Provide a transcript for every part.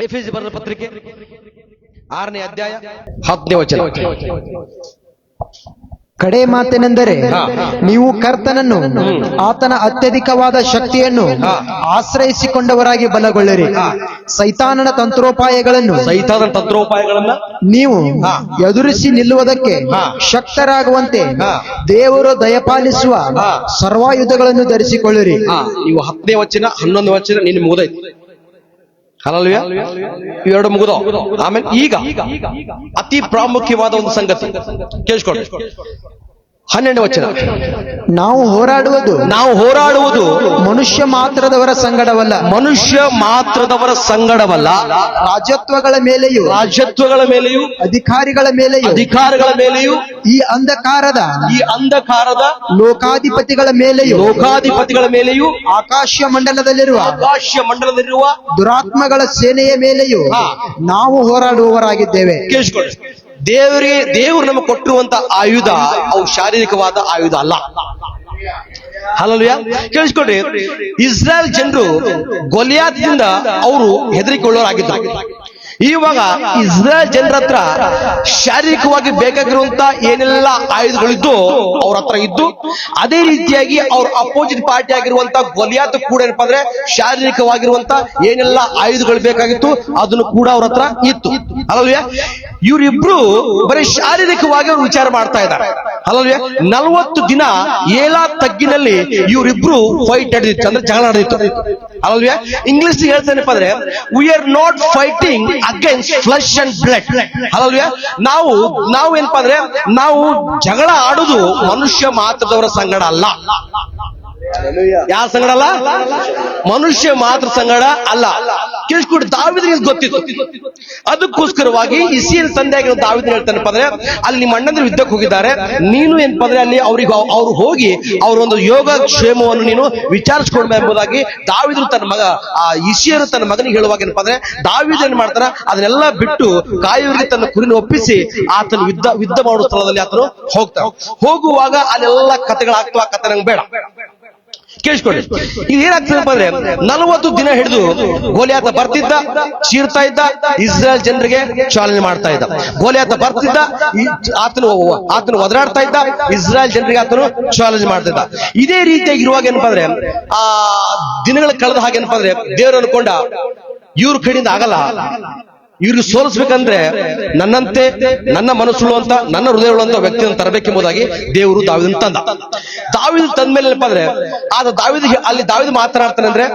ಎಫೆಸಿ ಬರೆದ ಪತ್ರಿಕೆ 6ನೇ ಅಧ್ಯಾಯ 10ನೇ ವಚನ. ಕಡೆ ಮಾತೇನೆಂದರೆ, ನೀವು ಕರ್ತನನ್ನು ಆತನ ಅತ್ಯಧಿಕವಾದ ಶಕ್ತಿಯನ್ನು ಆಶ್ರಯಿಸಿಕೊಂಡವರಾಗಿ ಬಲಗೊಳ್ಳಿರಿ. ಸೈತಾನನ ತಂತ್ರೋಪಾಯಗಳನ್ನ ನೀವು ಎದುರಿಸಿ ನಿಲ್ಲುವುದಕ್ಕೆ ಶಕ್ತರಾಗುವಂತೆ ದೇವರು ದಯಪಾಲಿಸುವ ಸರ್ವಾಯುಧಗಳನ್ನು ಧರಿಸಿಕೊಳ್ಳಿರಿ. ನೀವು 10ನೇ ವಚನ 11ನೇ ವಚನ ನಿನ್ನ ಮುಗಿದೈತಿ. ಹಲ್ಲೆಲೂಯಾ. ಇವೆರಡು ಮುಗಿದೋ. ಆಮೇಲೆ ಈಗ ಅತಿ ಪ್ರಾಮುಖ್ಯವಾದ ಒಂದು ಸಂಗತಿ ಕೇಳಿಸ್ಕೊಳ್ಳಿ. 12ನೇ ವಚನ. ನಾವು ಹೋರಾಡುವುದು ಮನುಷ್ಯ ಮಾತ್ರದವರ ಸಂಗಡವಲ್ಲ, ರಾಜ್ಯತ್ವಗಳ ಮೇಲೆಯೂ ಅಧಿಕಾರಿಗಳ ಮೇಲೆಯೂ ಈ ಅಂಧಕಾರದ ಲೋಕಾಧಿಪತಿಗಳ ಮೇಲೆಯೂ ಆಕಾಶ ಮಂಡಲದಲ್ಲಿರುವ ದುರಾತ್ಮಗಳ ಸೇನೆಯ ಮೇಲೆಯೂ ನಾವು ಹೋರಾಡುವವರಾಗಿದ್ದೇವೆ. ಕೇಳಿಸ್ಕೊಳ್ಳಿ. ದೇವರು ನಮಗೆ ಕೊಟ್ಟಿರುವಂತ ಆಯುಧ ಅವು ಶಾರೀರಿಕವಾದ ಆಯುಧ ಅಲ್ಲ. ಹಲ್ಲೆಲೂಯಾ. ಕೇಳಿಸ್ಕೊಡ್ರಿ. ಇಸ್ರಾಯೇಲ್ ಜನರು ಗೊಲಿಯಾತ್ನಿಂದ ಅವರು ಹೆದರಿಕೊಳ್ಳೋರಾಗಿದ್ದರು. ಇವಾಗ ಇಸ್ರಾಯೇಲ್ ಜನರ ಹತ್ರ ಶಾರೀರಿಕವಾಗಿ ಬೇಕಾಗಿರುವಂತ ಏನೆಲ್ಲ ಆಯುಧಗಳಿದ್ದು ಅವ್ರ ಹತ್ರ ಇದ್ದು, ಅದೇ ರೀತಿಯಾಗಿ ಅವ್ರ ಅಪೋಸಿಟ್ ಪಾರ್ಟಿ ಆಗಿರುವಂತ ಗೊಲಿಯಾತ್ ಕೂಡ ಏನಪ್ಪಾ ಅಂದ್ರೆ ಶಾರೀರಿಕವಾಗಿರುವಂತ ಏನೆಲ್ಲ ಆಯುಧಗಳು ಬೇಕಾಗಿತ್ತು ಅದನ್ನು ಕೂಡ ಅವ್ರ ಹತ್ರ ಇತ್ತು. ಹಲ್ಲೆಲೂಯಾ. ಇವರಿಬ್ರು ಬರೀ ಶಾರೀರಿಕವಾಗಿ ಅವ್ರು ವಿಚಾರ ಮಾಡ್ತಾ ಇದ್ದಾರೆ. ಹಲ್ಲೆಲೂಯಾ. 40 ದಿನ ಏಲಾ ತಗ್ಗಿನಲ್ಲಿ ಇವರಿಬ್ರು ಫೈಟ್ ನಡೆದಿತ್ತು, ಅಂದ್ರೆ ಜಗಳ ನಡೆದಿತ್ತು. ಹಲ್ಲೆಲೂಯಾ. ಇಂಗ್ಲಿಷ್ ಹೇಳ್ತಾನಪ್ಪ ಅಂದ್ರೆ, V are not fighting against flesh and blood. Hallelujah. ನಾವು ಏನಪ್ಪಾ ಅಂದ್ರೆ ನಾವು ಜಗಳ ಆಡುದು ಮನುಷ್ಯ ಮಾತ್ರದವರ ಸಂಗಡ ಅಲ್ಲ. ಯಾರ ಸಂಗಡ ಅಲ್ಲ? ಮನುಷ್ಯ ಮಾತ್ರ ಸಂಗಡ ಅಲ್ಲ. ಕೇಳಿಸ್ಕೊಡಿ. ದಾವೀದನಿಗೆ ಗೊತ್ತಿತ್ತು. ಅದಕ್ಕೋಸ್ಕರವಾಗಿ ಇಸ್ರಾಯೇಲ್ ತಂದೆಯಾಗಿರೋ ದಾವೀದ ಹೇಳ್ತಾನಪ್ಪ ಅಂದ್ರೆ, ಅಲ್ಲಿ ನಿಮ್ಮ ಅಣ್ಣಂದ್ರು ಯುದ್ಧಕ್ಕೆ ಹೋಗಿದ್ದಾರೆ, ನೀನು ಏನಪ್ಪ ಅಂದ್ರೆ ಅಲ್ಲಿ ಅವ್ರು ಹೋಗಿ ಅವ್ರ ಒಂದು ಯೋಗ ಕ್ಷೇಮವನ್ನು ನೀನು ವಿಚಾರಿಸ್ಕೊಡ್ಬೇಕೆಂಬುದಾಗಿ ದಾವೀದನು ತನ್ನ ಮಗ ಇಸ್ರಾಯೇಲ್ ತನ್ನ ಮಗನಿಗೆ ಹೇಳುವಾಗ ಏನಪ್ಪ ಅಂದ್ರೆ, ದಾವೀದ ಏನ್ ಮಾಡ್ತಾನ ಅದನ್ನೆಲ್ಲ ಬಿಟ್ಟು ಕಾಯುವರಿಗೆ ತನ್ನ ಕುರಿನ ಒಪ್ಪಿಸಿ ಆತನು ಯುದ್ಧ ಮಾಡುವ ಸ್ಥಳದಲ್ಲಿ ಆತನು ಹೋಗುವಾಗ ಅಲ್ಲೆಲ್ಲ ಕಥೆಗಳಾಗ್ತವ. ಕಥೆ ನಂಗೆ ಬೇಡ. ಕೇಳಿಸ್ಕೊಳ್ಳಿ. ಇದು ಏನಾಗ್ತದಪ್ಪ ಅಂದ್ರೆ, 40 ದಿನ ಹಿಡಿದು ಗೋಲಿಯಾತ ಬರ್ತಿದ್ದ, ಚೀರ್ತಾ ಇದ್ದ, ಇಸ್ರಾಯೇಲ್ ಜನರಿಗೆ ಚಾಲನೆ ಮಾಡ್ತಾ ಇದ್ದ. ಗೋಲಿಯಾತ ಬರ್ತಿದ್ದ, ಆತನು ಒದರಾಡ್ತಾ ಇದ್ದ, ಇಸ್ರಾಯೇಲ್ ಜನರಿಗೆ ಆತನು ಚಾಲೆಂಜ್ ಮಾಡ್ತಿದ್ದ. ಇದೇ ರೀತಿಯಾಗಿ ಇರುವಾಗ ಏನಪ್ಪಾ ಅಂದ್ರೆ, ಆ ದಿನಗಳ ಕಳೆದ ಹಾಗೆ ಏನಪ್ಪಾ ಅಂದ್ರೆ, ದೇವರು ಅನ್ಕೊಂಡ ಇವ್ರ ಕಡೆಯಿಂದ ಆಗಲ್ಲ, ಇವ್ರಿಗೆ ಸೋಲಿಸ್ಬೇಕಂದ್ರೆ ನನ್ನಂತೆ ನನ್ನ ಮನಸ್ಸುಳುವಂತ ನನ್ನ ಹೃದಯವುಳ್ಳಂತ ವ್ಯಕ್ತಿಯನ್ನು ತರಬೇಕೆಂಬುದಾಗಿ ದೇವರು ದಾವೀದನ ತಂದ. ದಾವೀದ ತಂದ ಮೇಲೆ ಏನಪ್ಪಾ ಅಂದ್ರೆ, ಅಲ್ಲಿ ದಾವೀದ ಮಾತನಾಡ್ತಾನೆ ಅಂದ್ರೆ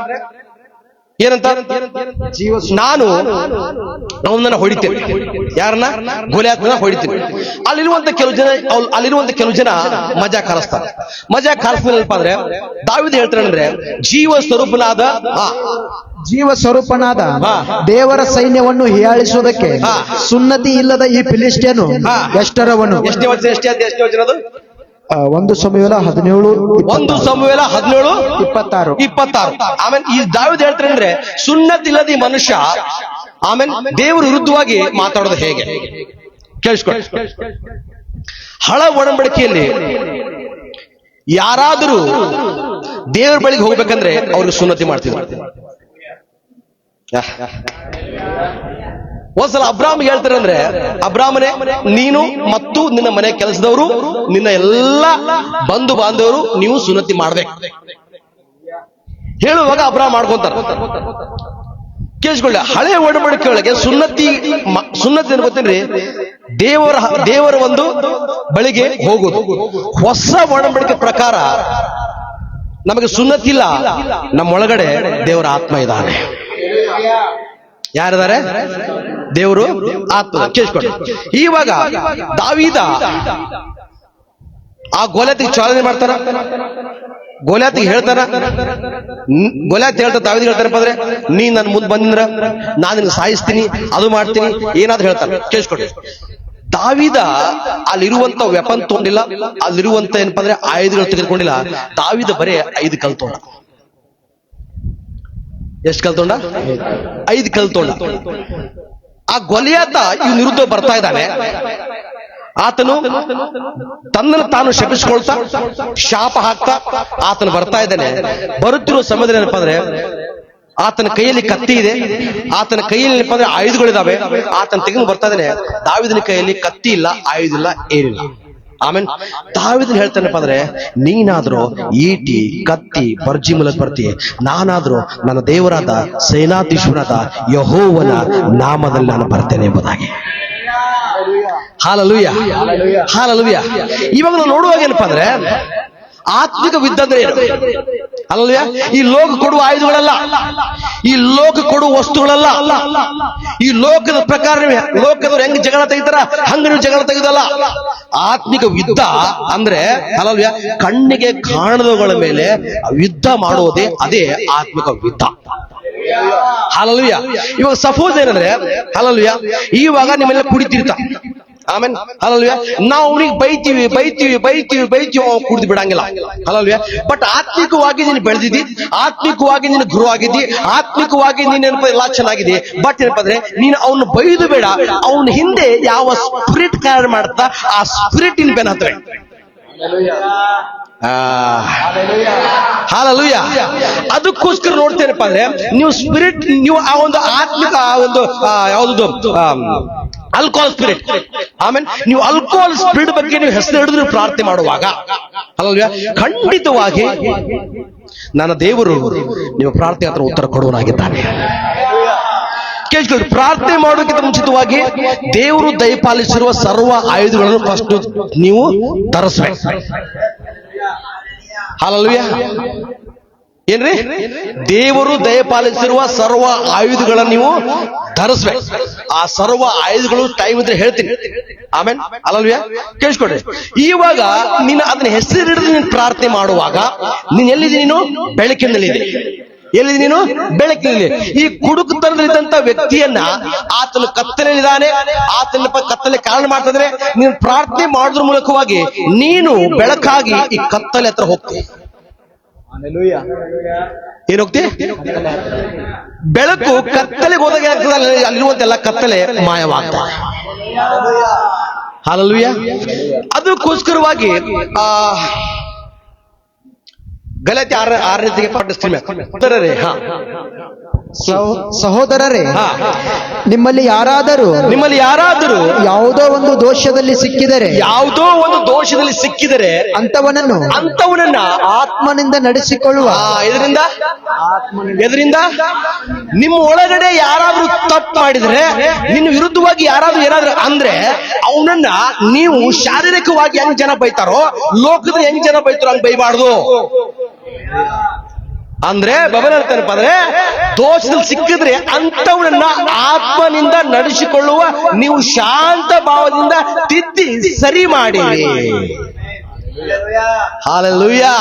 ಏನಂತ, ನಾನು ಅವನನ್ನ ಹೊಡಿತೇನೆ. ಯಾರನ್ನ? ಗೊಲಿಯಾತನ ಹೊಡಿತೀನಿ. ಅಲ್ಲಿರುವಂತ ಕೆಲವು ಜನ ಮಜಾ ಕಾಲಿಸ್ತಾರೆ. ಮಜಾ ಕಾಲಿಸ್ತಾನಪ್ಪ ಅಂದ್ರೆ ದಾವೀದ ಹೇಳ್ತಾನೆ ಅಂದ್ರೆ, ಜೀವ ಸ್ವರೂಪನಾದ ದೇವರ ಸೈನ್ಯವನ್ನು ಹೀಯಾಳಿಸುವುದಕ್ಕೆ ಸುನ್ನತಿ ಇಲ್ಲದ ಈ ಫಿಲಿಸ್ಟಿಯನು ಎಷ್ಟರವನು. ಎಷ್ಟೇ ವಚನ? 1 ಸಮುವೇಲ 17:26. ಆಮೇಲೆ ಈ ದಾವೀದ ಹೇಳ್ತಾರೆ ಅಂದ್ರೆ, ಸುನ್ನತಿ ಇಲ್ಲದ ಈ ಮನುಷ್ಯ ಆಮೇಲೆ ದೇವರ ವಿರುದ್ಧವಾಗಿ ಮಾತಾಡೋದು ಹೇಗೆ ಕೇಳಿಸ್ಕೊಳ್ಳಿ. ಹಳ ಒಡಂಬಡಿಕೆಯಲ್ಲಿ ಯಾರಾದರೂ ದೇವರ ಬಳಿಗೆ ಹೋಗ್ಬೇಕಂದ್ರೆ ಅವ್ರಿಗೆ ಸುನ್ನತಿ ಮಾಡ್ತಿದ್ರು. ಒಂದ್ಸಲ ಅಬ್ರಾಮ್ ಹೇಳ್ತಾರೆ ಅಂದ್ರೆ, ಅಬ್ರಾಮನೇ, ನೀನು ಮತ್ತು ನಿನ್ನ ಮನೆ ಕೆಲಸದವರು, ನಿನ್ನ ಎಲ್ಲ ಬಂಧು ಬಾಂಧವರು ನೀವು ಸುನ್ನತಿ ಮಾಡ್ಬೇಕು ಹೇಳುವಾಗ ಅಬ್ರಾಮ್ ಮಾಡ್ಕೊಂತಾರ. ಕೇಳಿಸ್ಕೊಳ್ಳಿ. ಹಳೆ ಒಡಂಬಡಿಕೆ ಒಳಗೆ ಸುನ್ನತಿ ಏನ್ ಗೊತ್ತೇನ್ರಿ? ದೇವರ ಒಂದು ಬಳಿಗೆ ಹೋಗುದು. ಹೊಸ ಒಡಂಬಡಿಕೆ ಪ್ರಕಾರ ನಮಗೆ ಸುನ್ನತಿ ಇಲ್ಲ, ನಮ್ಮೊಳಗಡೆ ದೇವರ ಆತ್ಮ ಇದ್ದಾನೆ. ಯಾರಿದ್ದಾರೆ? ದೇವರು ಆತ್ಮ. ಕೇಳಿಸ್ಕೊಳ್ಳಿ. ಇವಾಗ ದಾವೀದ ಆ ಗೋಲಿಯಾತಿಗೆ ಚಾಲನೆ ಮಾಡ್ತಾನ. ಗೋಲಿಯಾತಿಗೆ ಹೇಳ್ತಾನ, ಗೋಲಿಯಾತ್ ಹೇಳ್ತಾನ, ದಾವೀದ ಹೇಳ್ತಾರಪ್ಪ ಅಂದ್ರೆ, ನೀನ್ ನನ್ನ ಮುಂದೆ ಬಂದ್ರ ನಾನು ನಿನ್ನ ಸಾಯಿಸ್ತೀನಿ, ಅದು ಮಾಡ್ತೀನಿ, ಏನಾದ್ರು ಹೇಳ್ತಾನೆ. ಕೇಳಿಸ್ಕೊಳ್ಳಿ. ದಾವೀದ ಅಲ್ಲಿರುವಂತ ವೆಪನ್ ತಗೊಂಡಿಲ್ಲ, ಅಲ್ಲಿರುವಂತ ಏನಪ್ಪಾ ಅಂದ್ರೆ ಆಯುಧಗಳು ತೆಗೆದುಕೊಂಡಿಲ್ಲ. ದಾವೀದ ಬರೇ 5 ಕಲ್ ತಗೊಂಡ. ಎಷ್ಟು ಕಲ್ತೊಂಡ? 5 ಕಲ್ತೊಂಡ. ಆ ಗೊಲಿಯಾತ ಇವನ ವಿರುದ್ಧ ಬರ್ತಾ ಇದ್ದಾನೆ. ಆತನು ತನ್ನನ್ನು ತಾನು ಶಪಿಸಿಕೊಳ್ತಾ ಶಾಪ ಹಾಕ್ತಾ ಆತನು ಬರ್ತಾ ಇದ್ದಾನೆ. ಬರುತ್ತಿರುವ ಸಮಯದಲ್ಲಿ ಏನಪ್ಪಾ ಅಂದ್ರೆ ಆತನ ಕೈಯಲ್ಲಿ ಕತ್ತಿ ಇದೆ, ಆತನ ಕೈಯಲ್ಲಿ ಏನಪ್ಪ ಅಂದ್ರೆ ಆಯುಧಗಳಿದಾವೆ. ಆತನ ತೆಗೆದು ಬರ್ತಾ ಇದ್ದಾನೆ. ದಾವೀದನ ಕೈಯಲ್ಲಿ ಕತ್ತಿ ಇಲ್ಲ, ಆಯುಧ ಇಲ್ಲ, ಏನಿಲ್ಲ. ಆಮೇಲೆ ದಾವೀದನ ಹೇಳ್ತಾನಪ್ಪ ಅಂದ್ರೆ, ನೀನಾದ್ರೂ ಈಟಿ ಕತ್ತಿ ಬರ್ಜಿ ಮೂಲಕ ಬರ್ತೀಯ, ನಾನಾದ್ರೂ ನನ್ನ ದೇವರಾದ ಸೇನಾಧೀಶ್ವರಾದ ಯೆಹೋವನ ನಾಮದಲ್ಲಿ ನಾನು ಬರ್ತೇನೆ ಎಂಬುದಾಗಿ. Hallelujah, hallelujah. ಇವಾಗ ನಾವು ನೋಡುವಾಗ ಏನಪ್ಪಾ ಅಂದ್ರೆ, ಆತ್ಮಿಕ ಯುದ್ಧ ಅಂದ್ರೆ ಏನು? ಅಲ್ಲಲ್ವೇ? ಈ ಲೋಕ ಕೊಡುವ ಆಯುಧಗಳಲ್ಲ, ಈ ಲೋಕ ಕೊಡುವ ವಸ್ತುಗಳಲ್ಲ, ಈ ಲೋಕದ ಪ್ರಕಾರ ಲೋಕದವ್ರು ಹೆಂಗ್ ಜಗಳ ತೆಗಿತಾರ ಹಂಗ ನೀವು ಜಗಳ ತೆಗೆದಲ್ಲ. ಆತ್ಮಿಕ ಯುದ್ಧ ಅಂದ್ರೆ ಅಲ್ಲಲ್ವೇ, ಕಣ್ಣಿಗೆ ಕಾಣದವುಗಳ ಮೇಲೆ ಯುದ್ಧ ಮಾಡುವುದೇ ಅದೇ ಆತ್ಮಿಕ ಯುದ್ಧ. ಹಾಲೆಲೂಯ. ಇವಾಗ ಸಪೋಸ್ ಏನಂದ್ರೆ ಹಾಲೆಲೂಯ, ಇವಾಗ ನಿಮ್ಮೆಲ್ಲ ಕುಡಿತಿರ್ತ, ಆಮೇಲೆ ಹಾಲೆಲೂಯ, ನಾವು ಅವನಿಗೆ ಬೈತೀವಿ ಬೈತೀವಿ ಬೈತೀವಿ ಬೈತೀವಿ, ಕುಡಿದು ಬಿಡಂಗಿಲ್ಲ. ಹಾಲೆಲೂಯ. ಬಟ್ ಆತ್ಮಿಕವಾಗಿ ನೀನು ಬೆಳೆದಿದ್ದಿ, ಆತ್ಮಿಕವಾಗಿ ನೀನು ಗುರು ಆಗಿದ್ದಿ, ಆತ್ಮಿಕವಾಗಿ ನೀನೇನಪ್ಪ ಎಲ್ಲ ಚೆನ್ನಾಗಿದೆ. ಬಟ್ ಏನಪ್ಪ ಅಂದ್ರೆ, ನೀನು ಅವನು ಬೈದು ಬೇಡ, ಅವನ ಹಿಂದೆ ಯಾವ ಸ್ಪಿರಿಟ್ ಕಾರ್ಯ ಮಾಡ್ತಾ ಆ ಸ್ಪಿರಿಟ್ ಇನ್ ಬೆನ್ ಹತ್ರ. ಹಾಲೆಲೂಯ. ಅದಕ್ಕೋಸ್ಕರ ನೋಡ್ತೇನಪ್ಪ ಅಂದ್ರೆ, ನೀವು ಸ್ಪಿರಿಟ್, ನೀವು ಆ ಒಂದು ಆತ್ಮಿಕ ಆ ಒಂದು ಯಾವುದು ಆಲ್ಕೋಹಾಲ್ ಸ್ಪಿರಿಟ್, ಆಮೇಲೆ ನೀವು ಆಲ್ಕೋಹಾಲ್ ಸ್ಪಿರಿಟ್ ಬಗ್ಗೆ ನೀವು ಹೆಸರು ಹಿಡಿದು ನೀವು ಪ್ರಾರ್ಥನೆ ಮಾಡುವಾಗ ಅಲ್ವಾ, ಖಂಡಿತವಾಗಿ ನನ್ನ ದೇವರು ನೀವು ಪ್ರಾರ್ಥನೆ ಹತ್ರ ಉತ್ತರ ಕೊಡುವನಾಗಿದ್ದಾನೆ. ಕೇಳಿಸ್ಕೊಳ್ಳಿ, ಪ್ರಾರ್ಥನೆ ಮಾಡೋದಕ್ಕಿಂತ ಮುಂಚಿತವಾಗಿ ದೇವರು ದಯಪಾಲಿಸಿರುವ ಸರ್ವ ಆಯುಧಗಳನ್ನು ಫಸ್ಟ್ ನೀವು ಧರಿಸಬೇಕು. ಹಾಲೆಲೂಯಾ. ಏನ್ರಿ? ದೇವರು ದಯಪಾಲಿಸಿರುವ ಸರ್ವ ಆಯುಧಗಳನ್ನು ನೀವು ಧರಿಸ್ಬೇಕು. ಆ ಸರ್ವ ಆಯುಧಗಳು ಟೈಮ್ ಇದ್ರೆ ಹೇಳ್ತೀನಿ. ಆಮೇಲೆ ಅಲ್ಲಲ್ವ್ಯಾ, ಕೇಳಿಸ್ಕೊಡ್ರಿ. ಇವಾಗ ನೀನು ಅದನ್ನ ಹೆಸರು ಹಿಡಿದು ನೀನು ಪ್ರಾರ್ಥನೆ ಮಾಡುವಾಗ ನೀನ್ ಎಲ್ಲಿದ್ದೀನಿ? ನೀನು ಬೆಳಕಿನಲ್ಲಿದೆ. ಎಲ್ಲಿದೆ? ನೀನು ಬೆಳಕಿನಲ್ಲಿ. ಈ ಕುಡುಕುತನದಲ್ಲಿದ್ದಂತ ವ್ಯಕ್ತಿಯನ್ನ ಆತನ ಕತ್ತಲೆಯಲ್ಲಿದ್ದಾನೆ, ಆತನ ಕತ್ತಲೆ ಕಾರಣ ಮಾಡ್ತಿದ್ರೆ ನೀನು ಪ್ರಾರ್ಥನೆ ಮಾಡೋದ್ರ ಮೂಲಕವಾಗಿ ನೀನು ಬೆಳಕಾಗಿ ಈ ಕತ್ತಲೆ ಹತ್ರ ಹೋಗ್ತೀವಿ. ಏನ್ ಹೋಗ್ತಿ? ಬೆಳಕು ಕತ್ತಲೆಗೆ ಹೋದಾಗ ಏನಾಗ್ತದೆ, ಅಲ್ಲಿರುವಂತೆಲ್ಲ ಕತ್ತಲೆ ಮಾಯವಾಗ್ತದೆ. ಹಾಲೆಲೂಯಾ. ಅದಕ್ಕೋಸ್ಕರವಾಗಿ ಗಲಾತ್ಯ 6ನೇ ಪಾಠಿಸ್ತೀನಿ. ಸಹೋದರರೇ, ನಿಮ್ಮಲ್ಲಿ ಯಾರಾದರೂ ಯಾವುದೋ ಒಂದು ದೋಷದಲ್ಲಿ ಸಿಕ್ಕಿದರೆ ಅಂತವನನ್ನ ಆತ್ಮನಿಂದ ನಡೆಸಿಕೊಳ್ಳುವ. ಎದರಿಂದ? ನಿಮ್ಮ ಒಳಗಡೆ ಯಾರಾದ್ರೂ ತಪ್ಪು ಮಾಡಿದ್ರೆ, ನಿನ್ನ ವಿರುದ್ಧವಾಗಿ ಯಾರಾದ್ರೂ ಏನಾದ್ರು ಅಂದ್ರೆ, ಅವನನ್ನ ನೀವು ಶಾರೀರಿಕವಾಗಿ ಹೆಂಗ್ ಜನ ಬೈತಾರೋ, ಲೋಕದ ಹೆಂಗ್ ಜನ ಬೈತಾರೋ ಹಂಗ್ ಬೈಬಾರ್ದು. ಅಂದ್ರೆ ಬಬಲ್ ಹೇಳ್ತಾನಪ್ಪ ಅಂದ್ರೆ, ದೋಷದಲ್ಲಿ ಸಿಕ್ಕಿದ್ರೆ ಅಂತವನನ್ನ ಆತ್ಮನಿಂದ ನಡೆಸಿಕೊಳ್ಳುವ ನೀವು ಶಾಂತ ಭಾವದಿಂದ ತಿದ್ದಿ ಸರಿ ಮಾಡಿ. Hallelujah,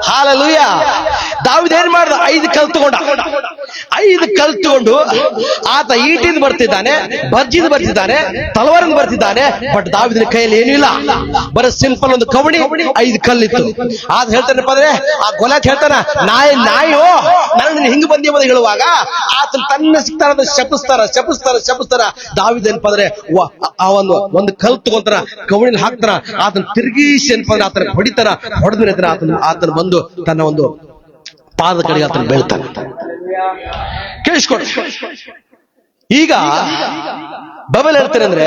hallelujah. ದಾವೀದ ಏನ್ ಮಾಡ್ದ? 5 ಕಲ್ ತಗೊಂಡು ಆತ ಈಟಿಂದ ಬರ್ತಿದ್ದಾನೆ, ಬರ್ಜಿಂದ ಬರ್ತಿದ್ದಾನೆ, ತಲವಾರಿಂದ ಬರ್ತಿದ್ದಾನೆ. ಬಟ್ ದಾವೀದನ ಕೈಯಲ್ಲಿ ಏನೂ ಇಲ್ಲ, ಬರೀ ಸಿಂಪಲ್ ಒಂದು ಕವಣಿ, 5 ಕಲ್ಲಿತ್ತು. ಆತ ಹೇಳ್ತಾನಪ್ಪ ಅಂದ್ರೆ, ಆ ಗೊಲಾತ್ ಹೇಳ್ತಾನ, ನಾಯೋ ನನ್ನ ಹಿಂಗ್ ಬಂದಿ ಎಂಬುದು ಹೇಳುವಾಗ ಆತನ ತನ್ನ ಸಿಗ್ತಾರ ಶಪಿಸ್ತಾರ. ದಾವೀದ ಏನಪ್ಪ ಅಂದ್ರೆ ಆ ಒಂದು ಕಲ್ ತಗೊಂತಾರ, ಕವಣಿಲಿ ಹಾಕ್ತಾರ, ಆತನ ತಿರುಗಿಸಿ ಏನಪ್ಪ ಅಂದ್ರೆ ಆತನ ಹೊಡಿತಾರ. ಹೊಡೆದ್ರೆ ಆತನ ಬಂದು ತನ್ನ ಒಂದು ಪಾದ ಕಡೆಗೆ ಆತನ ಬೀಳ್ತಾನೆ. ಕೇಳಿಸ್ಕೊಡಿ. ಈಗ ಬೈಬಲ್ ಹೇಳ್ತಾರೆ ಅಂದ್ರೆ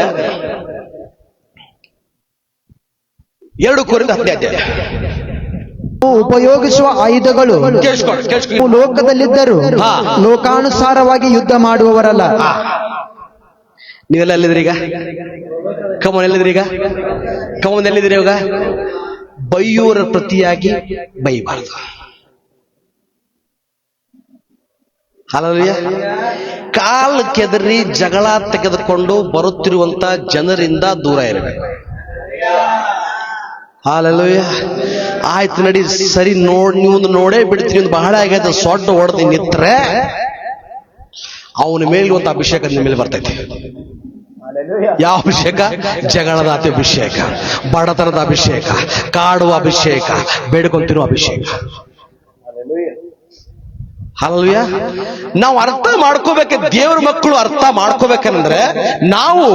2 ಕೊರಿಂಥ 10ನೇ ಅಧ್ಯಾಯ, ಉಪಯೋಗಿಸುವ ಆಯುಧಗಳು ಲೋಕದಲ್ಲಿದ್ದರೂ ಲೋಕಾನುಸಾರವಾಗಿ ಯುದ್ಧ ಮಾಡುವವರಲ್ಲ. ನೀವೆಲ್ಲ ಎಲ್ಲಿದ್ರಿ ಈಗ? ಕಮನ್ ಎಲ್ಲಿದ್ರಿ ಈಗ? ಕಮನ್ ಎಲ್ಲಿದ್ರಿ ಇವಾಗ? ಬೈಯೋರ ಪ್ರತಿಯಾಗಿ ಬೈಬಾರ್ದು. ಹಾಲೆಲೂಯಾ. ಕಾಲ್ ಕೆದರಿ ಜಗಳ ತೆಗೆದುಕೊಂಡು ಬರುತ್ತಿರುವಂತ ಜನರಿಂದ ದೂರ ಇರಬೇಕು. ಹಾಲೆಲೂಯಾ. ಆಯ್ತು ನಡಿ, ಸರಿ, ನೀವು ನೋಡೇ ಬಿಡ್ತೀನಿ, ಒಂದು ಬಹಳ ಆಗೈತೆ, ಸೊಡ್ಡ ಹೊಡೆದು ನಿತ್ರೆ ಅವನ ಮೇಲೆ ಒಂದು ಅಭಿಷೇಕ ನಿಮ್ಮ ಮೇಲೆ ಬರ್ತೈತೆ. ಯಾವ ಅಭಿಷೇಕ? ಜಗಳದ ಅಭಿಷೇಕ, ಬಡತನದ ಅಭಿಷೇಕ, ಕಾಡುವ ಅಭಿಷೇಕ, ಬೇಡ್ಕೊಂತಿರೋ ಅಭಿಷೇಕ. ಹಾಲೆಲೂಯಾ. ನಾವು ಅರ್ಥ ಮಾಡ್ಕೋಬೇಕು, ದೇವ್ರ ಮಕ್ಕಳು ಅರ್ಥ ಮಾಡ್ಕೋಬೇಕಂದ್ರೆ, ನಾವು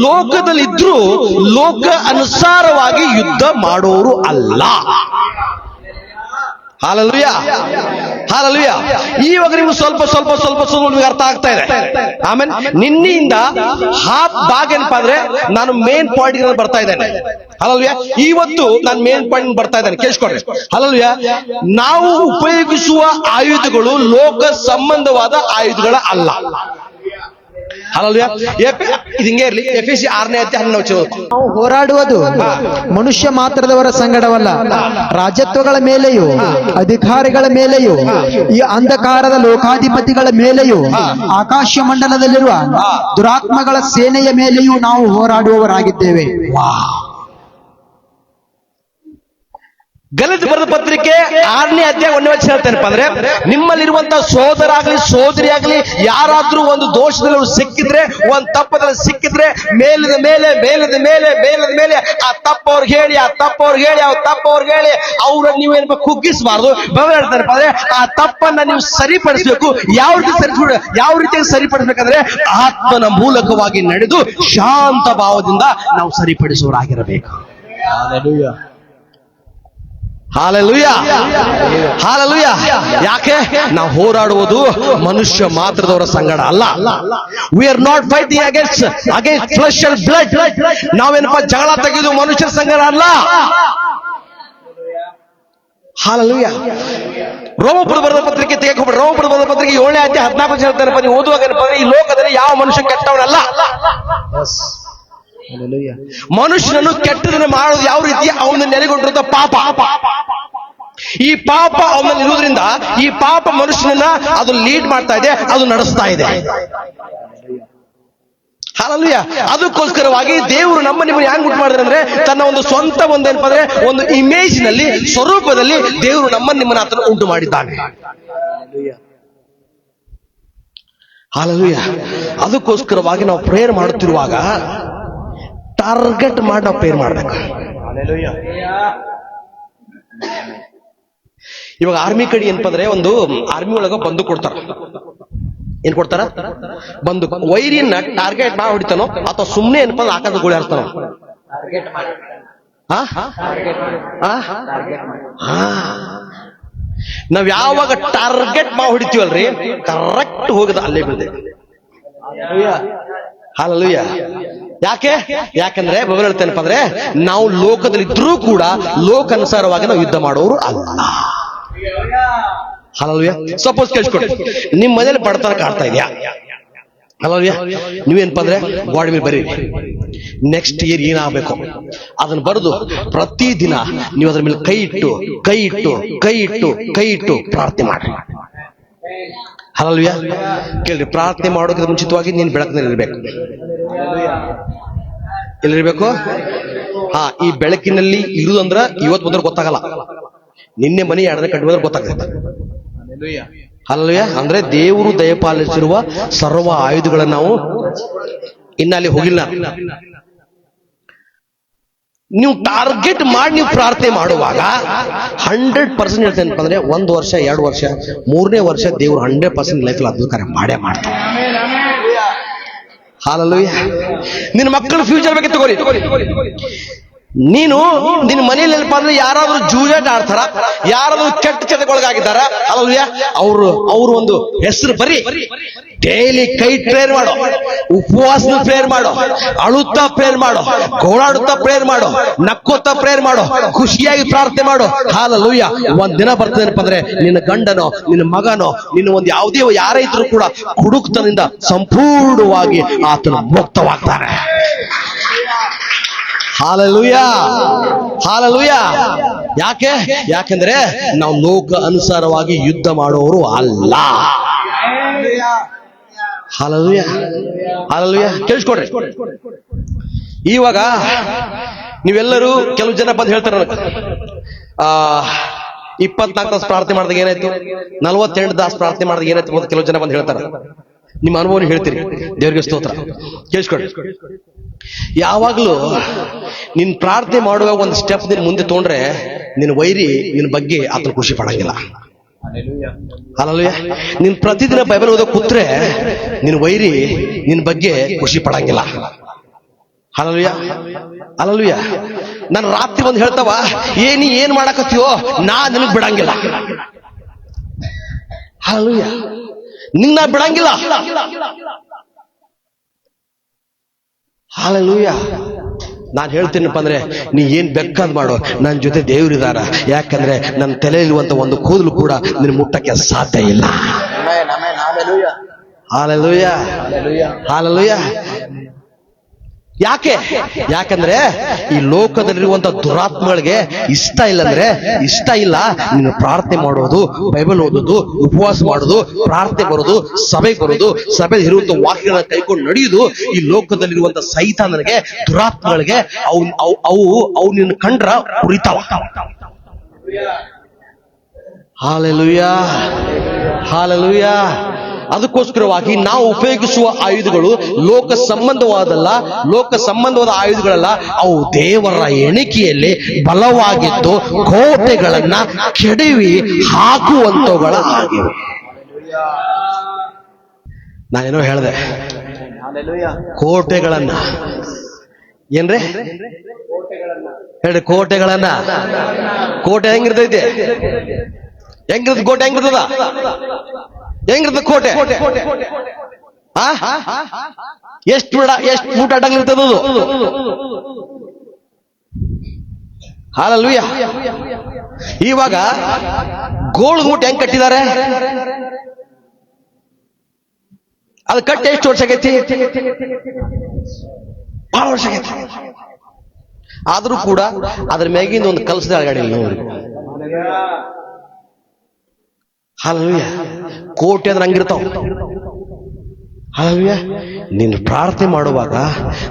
ಲೋಕದಲ್ಲಿದ್ರೂ ಲೋಕ ಅನುಸಾರವಾಗಿ ಯುದ್ಧ ಮಾಡೋರು ಅಲ್ಲ. Hallelujah, hallelujah. ಇವಾಗ ನಿಮ್ಗೆ ಸ್ವಲ್ಪ ಸ್ವಲ್ಪ ಸ್ವಲ್ಪ ಸ್ವಲ್ಪ ನಿಮ್ಗೆ ಅರ್ಥ ಆಗ್ತಾ ಇದೆ. ಆಮೇಲೆ ನಿನ್ನೆಯಿಂದ ಹಾಫ್ ಭಾಗ ಏನಪ್ಪಾ ಅಂದ್ರೆ ನಾನು ಮೇನ್ ಪಾಯಿಂಟ್ ಬರ್ತಾ ಇದ್ದೇನೆ. ಹಾಲೆಲೂಯಾ. ಇವತ್ತು ನಾನು ಮೇನ್ ಪಾಯಿಂಟ್ ಬರ್ತಾ ಇದ್ದೇನೆ, ಕೇಳಿಸ್ಕೊಡ್ರಿ. ಹಾಲೆಲೂಯಾ. ನಾವು ಉಪಯೋಗಿಸುವ ಆಯುಧಗಳು ಲೋಕ ಸಂಬಂಧವಾದ ಆಯುಧಗಳ ಅಲ್ಲ. ಹಾಲೆಲೂಯಾ. ಇದು ಹಿಂಗೆ ಇರ್ಲಿ. ಎಫೆಸಿ 6ನೇ ಅಧ್ಯಾಯ 11. ನಾವು ಹೋರಾಡುವುದು ಮನುಷ್ಯ ಮಾತ್ರದವರ ಸಂಗಡವಲ್ಲ, ರಾಜತ್ವಗಳ ಮೇಲೆಯೂ ಅಧಿಕಾರಿಗಳ ಮೇಲೆಯೂ ಈ ಅಂಧಕಾರದ ಲೋಕಾಧಿಪತಿಗಳ ಮೇಲೆಯೂ ಆಕಾಶ ಮಂಡಲದಲ್ಲಿರುವ ದುರಾತ್ಮಗಳ ಸೇನೆಯ ಮೇಲೆಯೂ ನಾವು ಹೋರಾಡುವವರಾಗಿದ್ದೇವೆ. ಗಲಾತ್ಯ ಬರೆದ ಪತ್ರಿಕೆ 6ನೇ ಅಧ್ಯಾಯ 1ನೇ ವಚನ ಹೇಳ್ತೇನಪ್ಪ ಅಂದ್ರೆ, ನಿಮ್ಮಲ್ಲಿರುವಂತಹ ಸೋದರ ಆಗ್ಲಿ ಸೋದರಿ ಆಗ್ಲಿ ಯಾರಾದ್ರೂ ಒಂದು ದೋಷದಲ್ಲಿ ಸಿಕ್ಕಿದ್ರೆ, ಒಂದು ತಪ್ಪದಲ್ಲಿ ಸಿಕ್ಕಿದ್ರೆ, ಮೇಲದ ಮೇಲೆ ಮೇಲದ ಮೇಲೆ ಮೇಲದ ಮೇಲೆ ಆ ತಪ್ಪವ್ರಿಗೆ ಹೇಳಿ, ಆ ತಪ್ಪವ್ರಿಗೆ ಹೇಳಿ, ಆ ತಪ್ಪವ್ರಿಗೆ ಹೇಳಿ ಅವ್ರನ್ನ ನೀವೇನಪ್ಪ ಕುಗ್ಗಿಸಬಾರ್ದು. ಬೈಬಲ್ ಹೇಳ್ತಾರಪ್ಪ ಅಂದ್ರೆ ಆ ತಪ್ಪನ್ನ ನೀವು ಸರಿಪಡಿಸಬೇಕು. ಯಾವ ರೀತಿಯಾಗಿ ಸರಿಪಡಿಸಬೇಕಂದ್ರೆ ಆತ್ಮನ ಮೂಲಕವಾಗಿ ನಡೆದು ಶಾಂತ ಭಾವದಿಂದ ನಾವು ಸರಿಪಡಿಸುವರಾಗಿರಬೇಕು. Hallelujah, hallelujah. ಯಾಕೆ ನಾವು ಹೋರಾಡುವುದು ಮನುಷ್ಯ ಮಾತ್ರದವರ ಸಂಗಡ ಅಲ್ಲ. We are not fighting against flesh and blood. ನಾವೇನಪ್ಪ ಜಗಳ ತೆಗೆದು ಮನುಷ್ಯರ ಸಂಗಡ ಅಲ್ಲ. ಹಾಲೆಲೂಯಾ. ರೋಮಪುರ ಬರೆದ ಪತ್ರಿಕೆ ತೆಗೆದುಕೊಂಡು, ರೋಮಪುರ ಬರೆದ ಪತ್ರಿಕೆ 7ನೇ ಅಧ್ಯಾಯ 14 ಹೇಳ್ತಾರಪ್ಪ, ನೀವು ಓದುವಾಗ ಈ ಲೋಕದಲ್ಲಿ ಯಾವ ಮನುಷ್ಯ ಕೆಟ್ಟವನಲ್ಲ. ಮನುಷ್ಯನನ್ನು ಕೆಟ್ಟದನ್ನು ಮಾಡೋದು ಯಾವ ರೀತಿ? ಅವನ ನೆಲೆಗೊಂಡಿರುವಂತ ಪಾಪ. ಈ ಪಾಪ ಅವನಲ್ಲಿ ಇರುವುದರಿಂದ ಈ ಪಾಪ ಮನುಷ್ಯನನ್ನ ಅದು ಲೀಡ್ ಮಾಡ್ತಾ ಇದೆ, ಅದು ನಡೆಸ್ತಾ ಇದೆ. ಹಾಲೆಲೂಯಾ. ಅದಕ್ಕೋಸ್ಕರವಾಗಿ ದೇವರು ನಿಮ್ಮನ್ನು ಹ್ಯಾಂಗ್ ಉಂಟು ಮಾಡಿದ್ರೆ ಅಂದ್ರೆ ತನ್ನ ಒಂದು ಸ್ವಂತ ಒಂದೇನಪ್ಪ ಅಂದ್ರೆ ಒಂದು ಇಮೇಜ್ ನಲ್ಲಿ, ಸ್ವರೂಪದಲ್ಲಿ ದೇವರು ನಿಮ್ಮನ್ನ ಆತನ ಉಂಟು ಮಾಡಿದ್ದಾನೆ. ಹಾಲೆಲೂಯಾ. ಅದಕ್ಕೋಸ್ಕರವಾಗಿ ನಾವು ಪ್ರೇಯರ್ ಮಾಡುತ್ತಿರುವಾಗ ಟಾರ್ಗೆಟ್ ಮಾಡಿ ನಾವು ಪ್ರೇಯರ್ ಮಾಡ್ಬೇಕು. ಇವಾಗ ಆರ್ಮಿ ಕಡೆ ಏನಪ್ಪ ಅಂದ್ರೆ ಒಂದು ಆರ್ಮಿ ಒಳಗ ಬಂದು ಕೊಡ್ತಾರ. ಏನ್ ಕೊಡ್ತಾರ? ಬಂದು ವೈರಿಯನ್ನ ಟಾರ್ಗೆಟ್ ಮಾಡಿ ಹೊಡಿತಾನೋ ಅಥವಾ ಸುಮ್ನೆ ಏನಪ್ಪ ಆಕಾಶ ಗೋಳಿ ಹಾರ್ತಾನೋ? ನಾವ್ ಯಾವಾಗ ಟಾರ್ಗೆಟ್ ಮಾಡಿ ಹೊಡಿತೀವಲ್ರಿ, ಕರೆಕ್ಟ್ ಹೋಗದ ಅಲ್ಲೇ ಬೀಳ್ತೇವೆ. ಹಾಲೆಲೂಯಾ. ಯಾಕಂದ್ರೆ ಬೈಬಲ್ ಹೇಳ್ತೇನಪ್ಪ ಅಂದ್ರೆ ನಾವು ಲೋಕದಲ್ಲಿ ಇದ್ರೂ ಕೂಡ ಲೋಕಾನುಸಾರವಾಗಿ ನಾವು ಯುದ್ಧ ಮಾಡೋರು ಅಲ್ಲ. ಹಾಲೆಲೂಯಾ. ಸಪೋಸ್ ಕೇಳಿಸ್ಕೊಡಿ, ನಿಮ್ ಮನೇಲಿ ಬಡತನ ಕಾಡ್ತಾ ಇದೆಯಾ? ಹಾಲೆಲೂಯಾ. ನೀವೇನಪ್ಪ ಅಂದ್ರೆ ಗಾಡಿ ಮೇಲೆ ಬರೀ ನೆಕ್ಸ್ಟ್ ಇಯರ್ ಏನಾಗಬೇಕು ಅದನ್ನ ಬರೆದು ಪ್ರತಿದಿನ ನೀವು ಅದ್ರ ಮೇಲೆ ಕೈ ಇಟ್ಟು ಕೈ ಇಟ್ಟು ಕೈ ಇಟ್ಟು ಕೈ ಇಟ್ಟು ಪ್ರಾರ್ಥನೆ ಮಾಡ್ರಿ. ಹಾಲೆಲೂಯಾ. ಕೇಳ್ರಿ, ಪ್ರಾರ್ಥನೆ ಮಾಡೋದಕ್ಕೆ ಮುಂಚಿತವಾಗಿ ನೀನು ಬೆಳಕಿನಲ್ಲಿ ಇರ್ಬೇಕು. ಎಲ್ಲಿರ್ಬೇಕು? ಈ ಬೆಳಕಿನಲ್ಲಿ ಇರುದಂದ್ರ ಇವತ್ತು ಬಂದ್ರೆ ಗೊತ್ತಾಗಲ್ಲ, ನಿನ್ನೆ ಮನೆ 2 ಕಟ್ಟಿ ಬಂದ್ರೆ ಗೊತ್ತಾಗ್ತದೆ. ಹಾಲೆಲೂಯಾ. ಅಂದ್ರೆ ದೇವರು ದಯಪಾಲಿಸಿರುವ ಸರ್ವ ಆಯುಧಗಳನ್ನು ನಾವು ಇನ್ನಲ್ಲಿ ಹೋಗಿಲ್ಲ. ನೀವು ಟಾರ್ಗೆಟ್ ಮಾಡಿ ನೀವು ಪ್ರಾರ್ಥನೆ ಮಾಡುವಾಗ 100% ಹೇಳ್ತೇನೆ ಅಂದ್ರೆ 1 ವರ್ಷ 2 ವರ್ಷ 3ನೇ ವರ್ಷ ದೇವರು 100% ಲೈಫ್ ಅದ್ಭುತ ಕಾರ್ಯ ಮಾಡೇ ಮಾಡ್ತಾರೆ. ಹಾಲೆಲೂಯಾ. ನಿನ್ನ ಮಕ್ಕಳ ಫ್ಯೂಚರ್ ಬಗ್ಗೆ ತಗೋರಿ. ನೀನು ನಿನ್ನ ಮನೆಯಲ್ಲಿ ಏನಪ್ಪಾ ಅಂದ್ರೆ ಯಾರಾದ್ರೂ ಜೂಜಾಟ ಆಡ್ತಾರ, ಯಾರಾದ್ರೂ ಕೆಟ್ಟ ಚಟಗೊಳಗಾಗಿದ್ದಾರ, ಹಾಲೆಲೂಯಾ, ಅವರು ಒಂದು ಹೆಸರು ಬರೀ ಡೈಲಿ ಕೈ ಪ್ರೇಯರ್ ಮಾಡೋ, ಉಪವಾಸದ ಪ್ರೇಯರ್ ಮಾಡೋ, ಅಳುತ್ತಾ ಪ್ರೇಯರ್ ಮಾಡೋ, ಗೋಳಾಡುತ್ತಾ ಪ್ರೇಯರ್ ಮಾಡೋ, ನಕ್ಕೋತಾ ಪ್ರೇಯರ್ ಮಾಡೋ, ಖುಷಿಯಾಗಿ ಪ್ರಾರ್ಥನೆ ಮಾಡೋ. ಹಾಲೆಲೂಯಾ. ಒಂದ್ ದಿನ ಬರ್ತದೇನಪ್ಪ ಅಂದ್ರೆ ನಿನ್ನ ಗಂಡನೋ ನಿನ್ನ ಮಗನೋ ನಿನ್ನ ಒಂದು ಯಾವುದೇ ಯಾರೇ ಇದ್ರೂ ಕೂಡ ಕುಡುಕ್ತನಿಂದ ಸಂಪೂರ್ಣವಾಗಿ ಆತನು ಮುಕ್ತವಾಗ್ತಾನೆ. Hallelujah, hallelujah. ಯಾಕೆಂದ್ರೆ ನಾವು ಲೋಕ ಅನುಸಾರವಾಗಿ ಯುದ್ಧ ಮಾಡೋರು ಅಲ್ಲ. Hallelujah, hallelujah. ಕೇಳಿಸ್ಕೊಡ್ರಿ. ಇವಾಗ ನೀವೆಲ್ಲರೂ ಕೆಲವು ಜನ ಬಂದು ಹೇಳ್ತಾರೆ 24 ತಾಸು ಪ್ರಾರ್ಥನೆ ಮಾಡಿದಾಗ ಏನಾಯ್ತು, 48 ತಾಸು ಪ್ರಾರ್ಥನೆ ಮಾಡಿದಾಗ ಏನಾಯ್ತು ಅಂತ ಕೆಲವು ಜನ ಬಂದು ಹೇಳ್ತಾರೆ. ನಿಮ್ಮ ಅನುಭವ ಹೇಳ್ತೀರಿ. ದೇವರಿಗೆ ಸ್ತೋತ್ರ. ಕೇಳಿಸ್ಕೊಡ್ರಿ. ಯಾವಾಗ್ಲೂ ನಿನ್ ಪ್ರಾರ್ಥನೆ ಮಾಡುವಾಗ ಒಂದು ಸ್ಟೆಪ್ ನಿನ್ ಮುಂದೆ ತೊಗೊಂಡ್ರೆ ನಿನ್ ವೈರಿ ನಿನ್ ಬಗ್ಗೆ ಆತನ ಖುಷಿ ಪಡಂಗಿಲ್ಲ. ಹಾಲೆಲೂಯಾ. ನೀನ್ ಪ್ರತಿದಿನ ಬೈಬಲ್ ಓದೋ ಕೂತ್ರೆ ನಿನ್ ವೈರಿ ನಿನ್ ಬಗ್ಗೆ ಖುಷಿ ಪಡಂಗಿಲ್ಲ. Hallelujah, hallelujah. ನಾನು ರಾತ್ರಿ ಬಂದು ಹೇಳ್ತಾವ, ಏನ್ ಮಾಡಕತ್ತೀಯೋ ನಾ ನಿನಗ್ ಬಿಡಂಗಿಲ್ಲ. ಹಲ್ಲೆಲೂಯಾ, ನಿನ್ನ ಬಿಡಂಗಿಲ್ಲ. ಹಲ್ಲೆಲೂಯಾ. ನಾನು ಹೇಳ್ತೀನಪ್ಪ ಅಂದ್ರೆ ನೀ ಏನ್ ಬೇಕಾದ್ ಮಾಡು, ನನ್ನ ಜೊತೆ ದೇವರಿದಾರ. ಯಾಕಂದ್ರೆ ನನ್ನ ತಲೆಯಲ್ಲಿರುವಂತ ಒಂದು ಕೂದಲು ಕೂಡ ನಿನ್ನ ಮುಟ್ಟಕ್ಕೆ ಸಾಧ್ಯ ಇಲ್ಲ. Hallelujah, hallelujah. ಯಾಕಂದ್ರೆ ಈ ಲೋಕದಲ್ಲಿರುವಂತ ದುರಾತ್ಮಗಳಿಗೆ ಇಷ್ಟ ಇಲ್ಲ ನೀನು ಪ್ರಾರ್ಥನೆ ಮಾಡೋದು, ಬೈಬಲ್ ಓದೋದು, ಉಪವಾಸ ಮಾಡೋದು, ಪ್ರಾರ್ಥನೆ ಬರೋದು, ಸಭೆಗೆ ಬರೋದು, ಸಭೆಯಲ್ಲಿ ಇರುವಂತ ವಾಕ್ಯಗಳನ್ನ ಕೈಕೊಂಡು ನಡೆಯುವುದು. ಈ ಲೋಕದಲ್ಲಿರುವಂತ ಸೈತಾನನಿಗೆ, ದುರಾತ್ಮಗಳಿಗೆ ಅವು ನಿನ್ನ ಕಂಡ್ರ ಕುರಿತಾವ. Hallelujah, hallelujah. ಅದಕ್ಕೋಸ್ಕರವಾಗಿ ನಾವು ಉಪಯೋಗಿಸುವ ಆಯುಧಗಳು ಲೋಕ ಸಂಬಂಧವಾದ ಆಯುಧಗಳಲ್ಲ. ಅವು ದೇವರ ಎಣಿಕೆಯಲ್ಲಿ ಬಲವಾಗಿದ್ದು ಕೋಟೆಗಳನ್ನ ಕೆಡವಿ ಹಾಕುವಂತವುಗಳ ಆಗಿವೆ. ನಾನೇನೋ ಹೇಳಿದೆ, ಕೋಟೆಗಳನ್ನ ಏನ್ರಿ ಹೇಳಿ, ಕೋಟೆಗಳನ್ನ. ಕೋಟೆ ಹೆಂಗಿರ್ತೈತೆ? ಕೋಟೆ ಹೆಂಗಿರ್ತದ ಕೋಟೆ? ಎಷ್ಟು ಫೂಟ್ ಅಡ್ಡಂಗಿರ್ತದದು? ಹಲ್ಲೆಲೂಯಾ. ಇವಾಗ ಗೋಳ್ ಗುಟ್ ಹೆಂಗ್ ಕಟ್ಟಿದ್ದಾರೆ? ಅದು ಕಟ್ಟಿ ಎಷ್ಟು ವರ್ಷ ಆಗೈತಿ? ಬಹಳ ವರ್ಷ ಆಗೈತಿ. ಆದ್ರೂ ಕೂಡ ಅದ್ರ ಮ್ಯಾಗಿಂದ ಒಂದು ಕಲ್ಸದ ಅಳಗಾಡಿಲ್ಲ ನೋಡಿ. ಹಲ್ಲೆಲೂಯಾ. ಕೋಟೆ ಅಂದ್ರೆ ಹಂಗಿರ್ತಾವ. ಹಲ್ಲೆಲೂಯಾ. ನೀನು ಪ್ರಾರ್ಥನೆ ಮಾಡುವಾಗ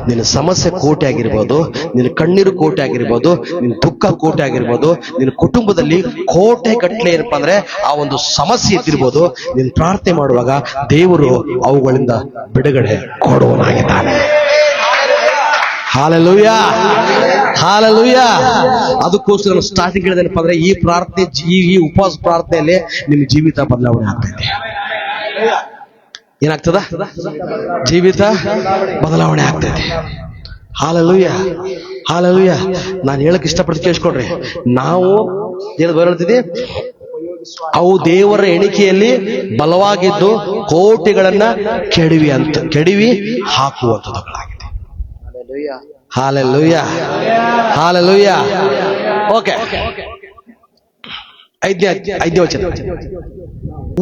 ನಿನ್ನ ಸಮಸ್ಯೆ ಕೋಟೆ ಆಗಿರ್ಬೋದು, ನಿನ್ನ ಕಣ್ಣೀರು ಕೋಟೆ ಆಗಿರ್ಬೋದು, ನಿನ್ನ ದುಃಖ ಕೋಟೆ ಆಗಿರ್ಬೋದು, ನಿನ್ನ ಕುಟುಂಬದಲ್ಲಿ ಕೋಟೆ ಗಟ್ಟಲೆ ಏನಪ್ಪಾ ಅಂದ್ರೆ ಆ ಒಂದು ಸಮಸ್ಯೆ ಇದ್ದಿರ್ಬೋದು. ನೀನು ಪ್ರಾರ್ಥನೆ ಮಾಡುವಾಗ ದೇವರು ಅವುಗಳಿಂದ ಬಿಡುಗಡೆ ಕೊಡುವನಾಗಿದ್ದಾನೆ. Hallelujah, hallelujah. ಅದಕ್ಕೋಸ್ಕರ ಸ್ಟಾರ್ಟಿಂಗ್ ಹೇಳಿದೇನಪ್ಪ ಅಂದ್ರೆ ಈ ಪ್ರಾರ್ಥನೆ, ಈ ಉಪವಾಸ ಪ್ರಾರ್ಥನೆಯಲ್ಲಿ ನಿಮ್ಮ ಜೀವಿತ ಬದಲಾವಣೆ ಆಗ್ತೈತೆ. ಏನಾಗ್ತದ? ಜೀವಿತ ಬದಲಾವಣೆ ಆಗ್ತೈತೆ. Hallelujah, hallelujah. ನಾನು ಹೇಳಕ್ ಇಷ್ಟಪಟ್ಟು ಕೇಳಿಸ್ಕೊಡ್ರಿ. ನಾವು ಏನು ಬರಳ್ತಿದ್ವಿ? ಅವು ದೇವರ ಎಣಿಕೆಯಲ್ಲಿ ಬಲವಾಗಿದ್ದು ಕೋಟೆಗಳನ್ನ ಕೆಡವಿ ಹಾಕುವಂಥದ್ದುಗಳಾಗಿದೆ. Hallelujah, hallelujah. ಓಕೆ, 5ನೇ ವಚನ.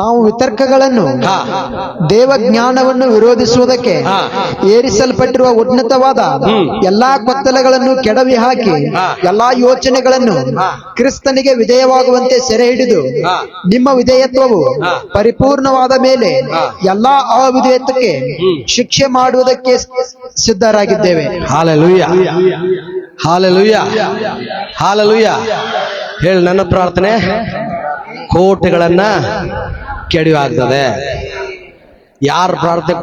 ನಾವು ವಿತರ್ಕಗಳನ್ನು, ದೇವಜ್ಞಾನವನ್ನು ವಿರೋಧಿಸುವುದಕ್ಕೆ ಏರಿಸಲ್ಪಟ್ಟಿರುವ ಉನ್ನತವಾದ ಎಲ್ಲಾ ಕೊತ್ತಲೆಗಳನ್ನು ಕೆಡವಿ ಹಾಕಿ ಎಲ್ಲಾ ಯೋಚನೆಗಳನ್ನು ಕ್ರಿಸ್ತನಿಗೆ ವಿಧೇಯವಾಗುವಂತೆ ಸೆರೆ ಹಿಡಿದು ನಿಮ್ಮ ವಿಧೇಯತ್ವವು ಪರಿಪೂರ್ಣವಾದ ಮೇಲೆ ಎಲ್ಲಾ ಅವಿಧೇಯತ್ವಕ್ಕೆ ಶಿಕ್ಷೆ ಮಾಡುವುದಕ್ಕೆ ಸಿದ್ಧರಾಗಿದ್ದೇವೆ. Hallelujah, hallelujah, hallelujah. ಹೇಳಿ, ನನ್ನ ಪ್ರಾರ್ಥನೆ ಕೋಟೆಗಳನ್ನ ಕೆಡವಿ ಆಗ್ತದೆ. ಯಾರ ಪ್ರಾರ್ಥನೆ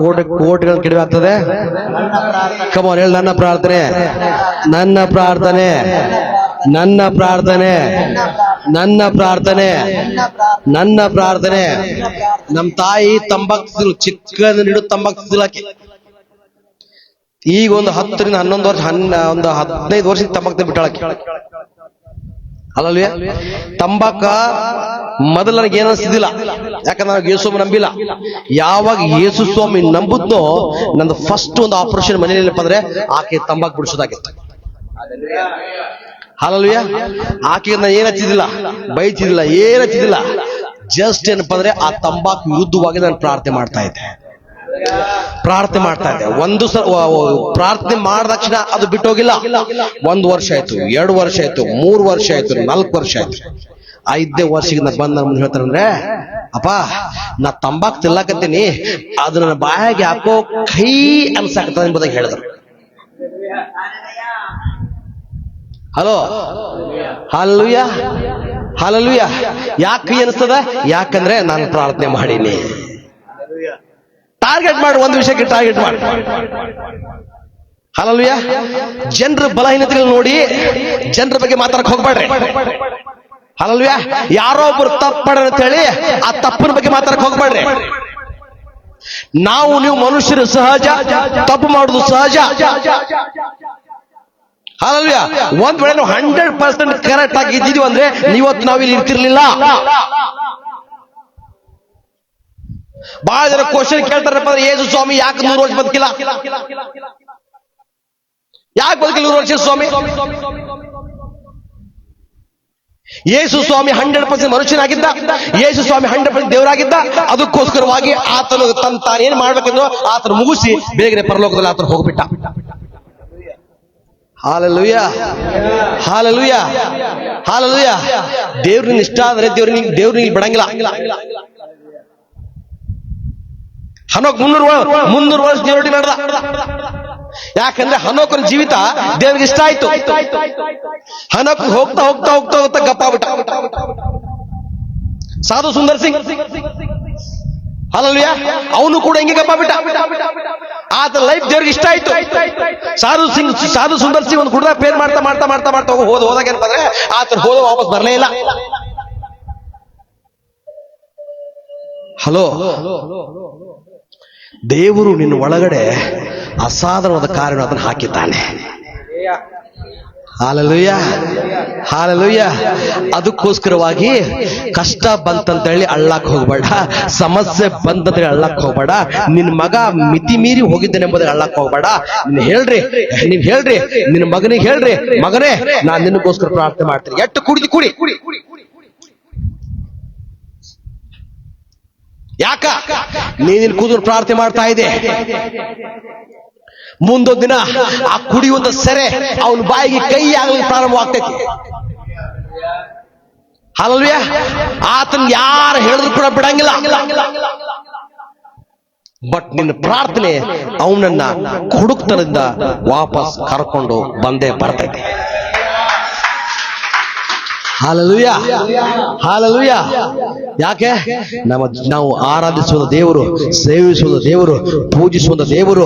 ಕೋಟೆಗಳನ್ನ ಕೆಡವಿ ಆಗ್ತದೆ? ಕಮಾನ್ ಹೇಳಿ, ನನ್ನ ಪ್ರಾರ್ಥನೆ, ನನ್ನ ಪ್ರಾರ್ಥನೆ, ನನ್ನ ಪ್ರಾರ್ಥನೆ, ನನ್ನ ಪ್ರಾರ್ಥನೆ, ನನ್ನ ಪ್ರಾರ್ಥನೆ. ನಮ್ಮ ತಾಯಿ ತಂಬಾಕು ಚಿಕ್ಕದ ನಿಡು ತಂಬಾಕು ತಿಲಾಕಿ ಈಗ ಒಂದು 10 ರಿಂದ 11 ವರ್ಷ, ಒಂದು 15 ವರ್ಷಕ್ಕೆ ತಂಬಾಕು ಬಿಟ್ಟಾಳಕ್ಕೆ. ಹಲ್ಲೆಲೂಯಾ. ತಂಬಾಕ ಮೊದಲು ನನಗೆ ಏನು ಅನಿಸ್ತಿದ್ದಿಲ್ಲ, ಯಾಕಂದ್ರೆ ನಾನು ಯೇಸು ನಂಬಿಲ್ಲ. ಯಾವಾಗ ಯೇಸು ಸ್ವಾಮಿ ನಂಬುದ್ನೋ, ನಂದು ಫಸ್ಟ್ ಒಂದು ಆಪರೇಷನ್ ಮನೆಯಲ್ಲಪ್ಪ ಅಂದ್ರೆ ಆಕೆ ತಂಬಾಕು ಬಿಡಿಸೋದಾಗಿತ್ತು. ಹಲ್ಲೆಲೂಯಾ. ಆಕೆಗೆ ನಾನು ಏನ್ ಹಚ್ಚಿದಿಲ್ಲ, ಬೈತಿದ್ದಿಲ್ಲ, ಏನ್ ಹಚ್ಚಿದಿಲ್ಲ. ಜಸ್ಟ್ ಏನಪ್ಪ ಅಂದ್ರೆ ಆ ತಂಬಾಕು ವಿರುದ್ಧವಾಗಿ ನಾನು ಪ್ರಾರ್ಥನೆ ಮಾಡ್ತಾ ಇದ್ದೆ. ಒಂದು ಪ್ರಾರ್ಥನೆ ಮಾಡಿದ ತಕ್ಷಣ ಅದು ಬಿಟ್ಟೋಗಿಲ್ಲ. 1 ವರ್ಷ ಆಯ್ತು, 2 ವರ್ಷ ಆಯ್ತು, 3 ವರ್ಷ ಆಯ್ತು, 4 ವರ್ಷ ಆಯ್ತು. 5ನೇ ವರ್ಷಕ್ಕೆ ನಾನು ಬಂದ ಮುಂದೆ ಹೇಳ್ತಾರಂದ್ರೆ, ಅಪ್ಪ ನಾ ತಂಬಾಕು ತಿನ್ನಕತ್ತೀನಿ, ಅದು ನನ್ನ ಬಾಯಿಗೆ ಹಾಕೋ ಕೈ ಅನ್ಸಾಕತ್ತ ಎಂಬುದಾಗಿ ಹೇಳಿದ್ರು. Hello, hallelujah, hallelujah. ಯಾಕೆ ಕೈ ಅನಿಸ್ತದ? ಯಾಕಂದ್ರೆ ನಾನು ಪ್ರಾರ್ಥನೆ ಮಾಡೀನಿ. ಟಾರ್ಗೆಟ್ ಮಾಡಿ, ಒಂದು ವಿಷಯಕ್ಕೆ ಟಾರ್ಗೆಟ್ ಮಾಡಿ. ಹಲ್ಲೆಲೂಯಾ. ಜನರ ಬಲಹೀನತೆಗಳು ನೋಡಿ ಜನರ ಬಗ್ಗೆ ಮಾತಾಡಕ್ ಹೋಗ್ಬೇಡ್ರಿ. ಹಲ್ಲೆಲೂಯಾ. ಯಾರೋ ಒಬ್ರು ತಪ್ಪು ಮಾಡ್ಯಾರ ಅಂತ ಹೇಳಿ ಆ ತಪ್ಪಿನ ಬಗ್ಗೆ ಮಾತಾಡಕ್ ಹೋಗ್ಬೇಡ್ರಿ. ನಾವು ನೀವು ಮನುಷ್ಯರು ಸಹಜ, ತಪ್ಪು ಮಾಡುವುದು ಸಹಜ. ಹಲ್ಲೆಲೂಯಾ. ಒಂದ್ ವೇಳೆ ನಾವು 100% ಕರೆಕ್ಟ್ ಆಗಿ ಇದ್ದಿದ್ವಿ ಅಂದ್ರೆ ಇವತ್ತು ನಾವಿಲ್ಲಿ ಇರ್ತಿರ್ಲಿಲ್ಲ. ಬಹಳ ಜನ ಕ್ವಶನ್ ಕೇಳ್ತಾರಪ್ಪ, ಯೇಸು ಸ್ವಾಮಿ ಯಾಕೆ 100 ವರ್ಷ ಬದುಕಿಲ್ಲ? ಯಾಕೆ ಬದುಕಿಲ್ಲ 100 ವರ್ಷ ಸ್ವಾಮಿ? ಯೇಸು ಸ್ವಾಮಿ 100% ಮನುಷ್ಯನಾಗಿದ್ದ, ಯೇಸು ಸ್ವಾಮಿ 100% ದೇವರಾಗಿದ್ದ. ಅದಕ್ಕೋಸ್ಕರವಾಗಿ ಆತನು ತಾನೇನ್ ಮಾಡ್ಬೇಕೆಂದು ಆತನು ಮುಗಿಸಿ ಬೇಗನೆ ಪರಲೋಕದಲ್ಲಿ ಆತನು ಹೋಗ್ಬಿಟ್ಟ. Hallelujah, hallelujah, hallelujah. ದೇವ್ರನ್ನ ಇಷ್ಟ ಆದ್ರೆ ದೇವ್ರನ್ನ ಬಿಡಂಗಿಲ್ಲ. ಹನೋಕ್ 300 ವರ್ಷ ದೇವರೊಟ್ಟಿಗೆ ನಡೆದ. ಯಾಕಂದ್ರೆ ಹನೋಕನ ಜೀವಿತ ದೇವರಿಗೆ ಇಷ್ಟ ಆಯ್ತು. ಹನೋಕ್ ಹೋಗ್ತಾ ಹೋಗ್ತಾ ಹೋಗ್ತಾ ಹೋಗ್ತಾ ಗಪ್ಪಾಬಿಟ್ಟ. ಸಾಧು ಸುಂದರ್ ಸಿಂಗ್, ಹಲ್ಲೆಲೂಯಾ, ಅವನು ಕೂಡ ಹಿಂಗೆ ಗಪ್ಪಾಬಿಟ್ಟ. ಆತ ಲೈಫ್ ದೇವ್ರಿಗೆ ಇಷ್ಟ ಆಯ್ತು. ಸಾಧು ಸುಂದರ್ ಸಿಂಗ್ ಒಂದು ಗುಡ್ಡ ಪೇರ್ ಮಾಡ್ತಾ ಮಾಡ್ತಾ ಮಾಡ್ತಾ ಮಾಡ್ತಾ ಹೋದಾಗ ಏನಂತಂದ್ರೆ ಆತ ಹೋದ ವಾಪಸ್ ಬರಲೇ ಇಲ್ಲ. ಹಲೋ, ದೇವರು ನಿನ್ನ ಒಳಗಡೆ ಅಸಾಧಾರಣವಾದ ಕಾರ್ಯವನ್ನು ಅದನ್ನು ಹಾಕಿದ್ದಾನೆ. Hallelujah, hallelujah. ಅದಕ್ಕೋಸ್ಕರವಾಗಿ ಕಷ್ಟ ಬಂತಂತೇಳಿ ಅಳ್ಳಕ್ ಹೋಗ್ಬೇಡ, ಸಮಸ್ಯೆ ಬಂತಂತೇಳಿ ಅಳ್ಳಕ್ ಹೋಗ್ಬೇಡ, ನಿನ್ ಮಗ ಮಿತಿ ಮೀರಿ ಹೋಗಿದ್ದೇನೆಂಬುದೇ ಅಳ್ಳಕ್ ಹೋಗ್ಬೇಡ. ನೀವ್ ಹೇಳ್ರಿ ನಿನ್ನ ಮಗನಿಗೆ ಹೇಳ್ರಿ, ಮಗನೇ ನಾನ್ ನಿನಗೋಸ್ಕರ ಪ್ರಾರ್ಥನೆ ಮಾಡ್ತೀನಿ. ಎಷ್ಟು ಕುಡಿ ಯಾಕ ನೀನಿನ್ ಕೂದಲು ಪ್ರಾರ್ಥನೆ ಮಾಡ್ತಾ ಇದೆ. ಮುಂದೊಂದು ದಿನ ಆ ಕುಡಿಯುವಂತ ಸೆರೆ ಅವನ ಬಾಯಿಗೆ ಕೈ ಆಗ್ಲಿಕ್ಕೆ ಪ್ರಾರಂಭವಾಗ್ತೈತಿ. ಹಲ್ಲೆಲೂಯಾ. ಆತನ್ ಯಾರು ಹೇಳಿದ್ರು ಕೂಡ ಬಿಡಂಗಿಲ್ಲ. ಬಟ್ ನಿನ್ನ ಪ್ರಾರ್ಥನೆ ಅವನನ್ನ ಕುಡುಕ್ತನದಿಂದ ವಾಪಸ್ ಕರ್ಕೊಂಡು ಬಂದೇ ಬರ್ತೈತಿ. Hallelujah, hallelujah. ಯಾಕೆ ನಾವು ಆರಾಧಿಸುವ ದೇವರು, ಸೇವಿಸುವ ದೇವರು, ಪೂಜಿಸುವ ದೇವರು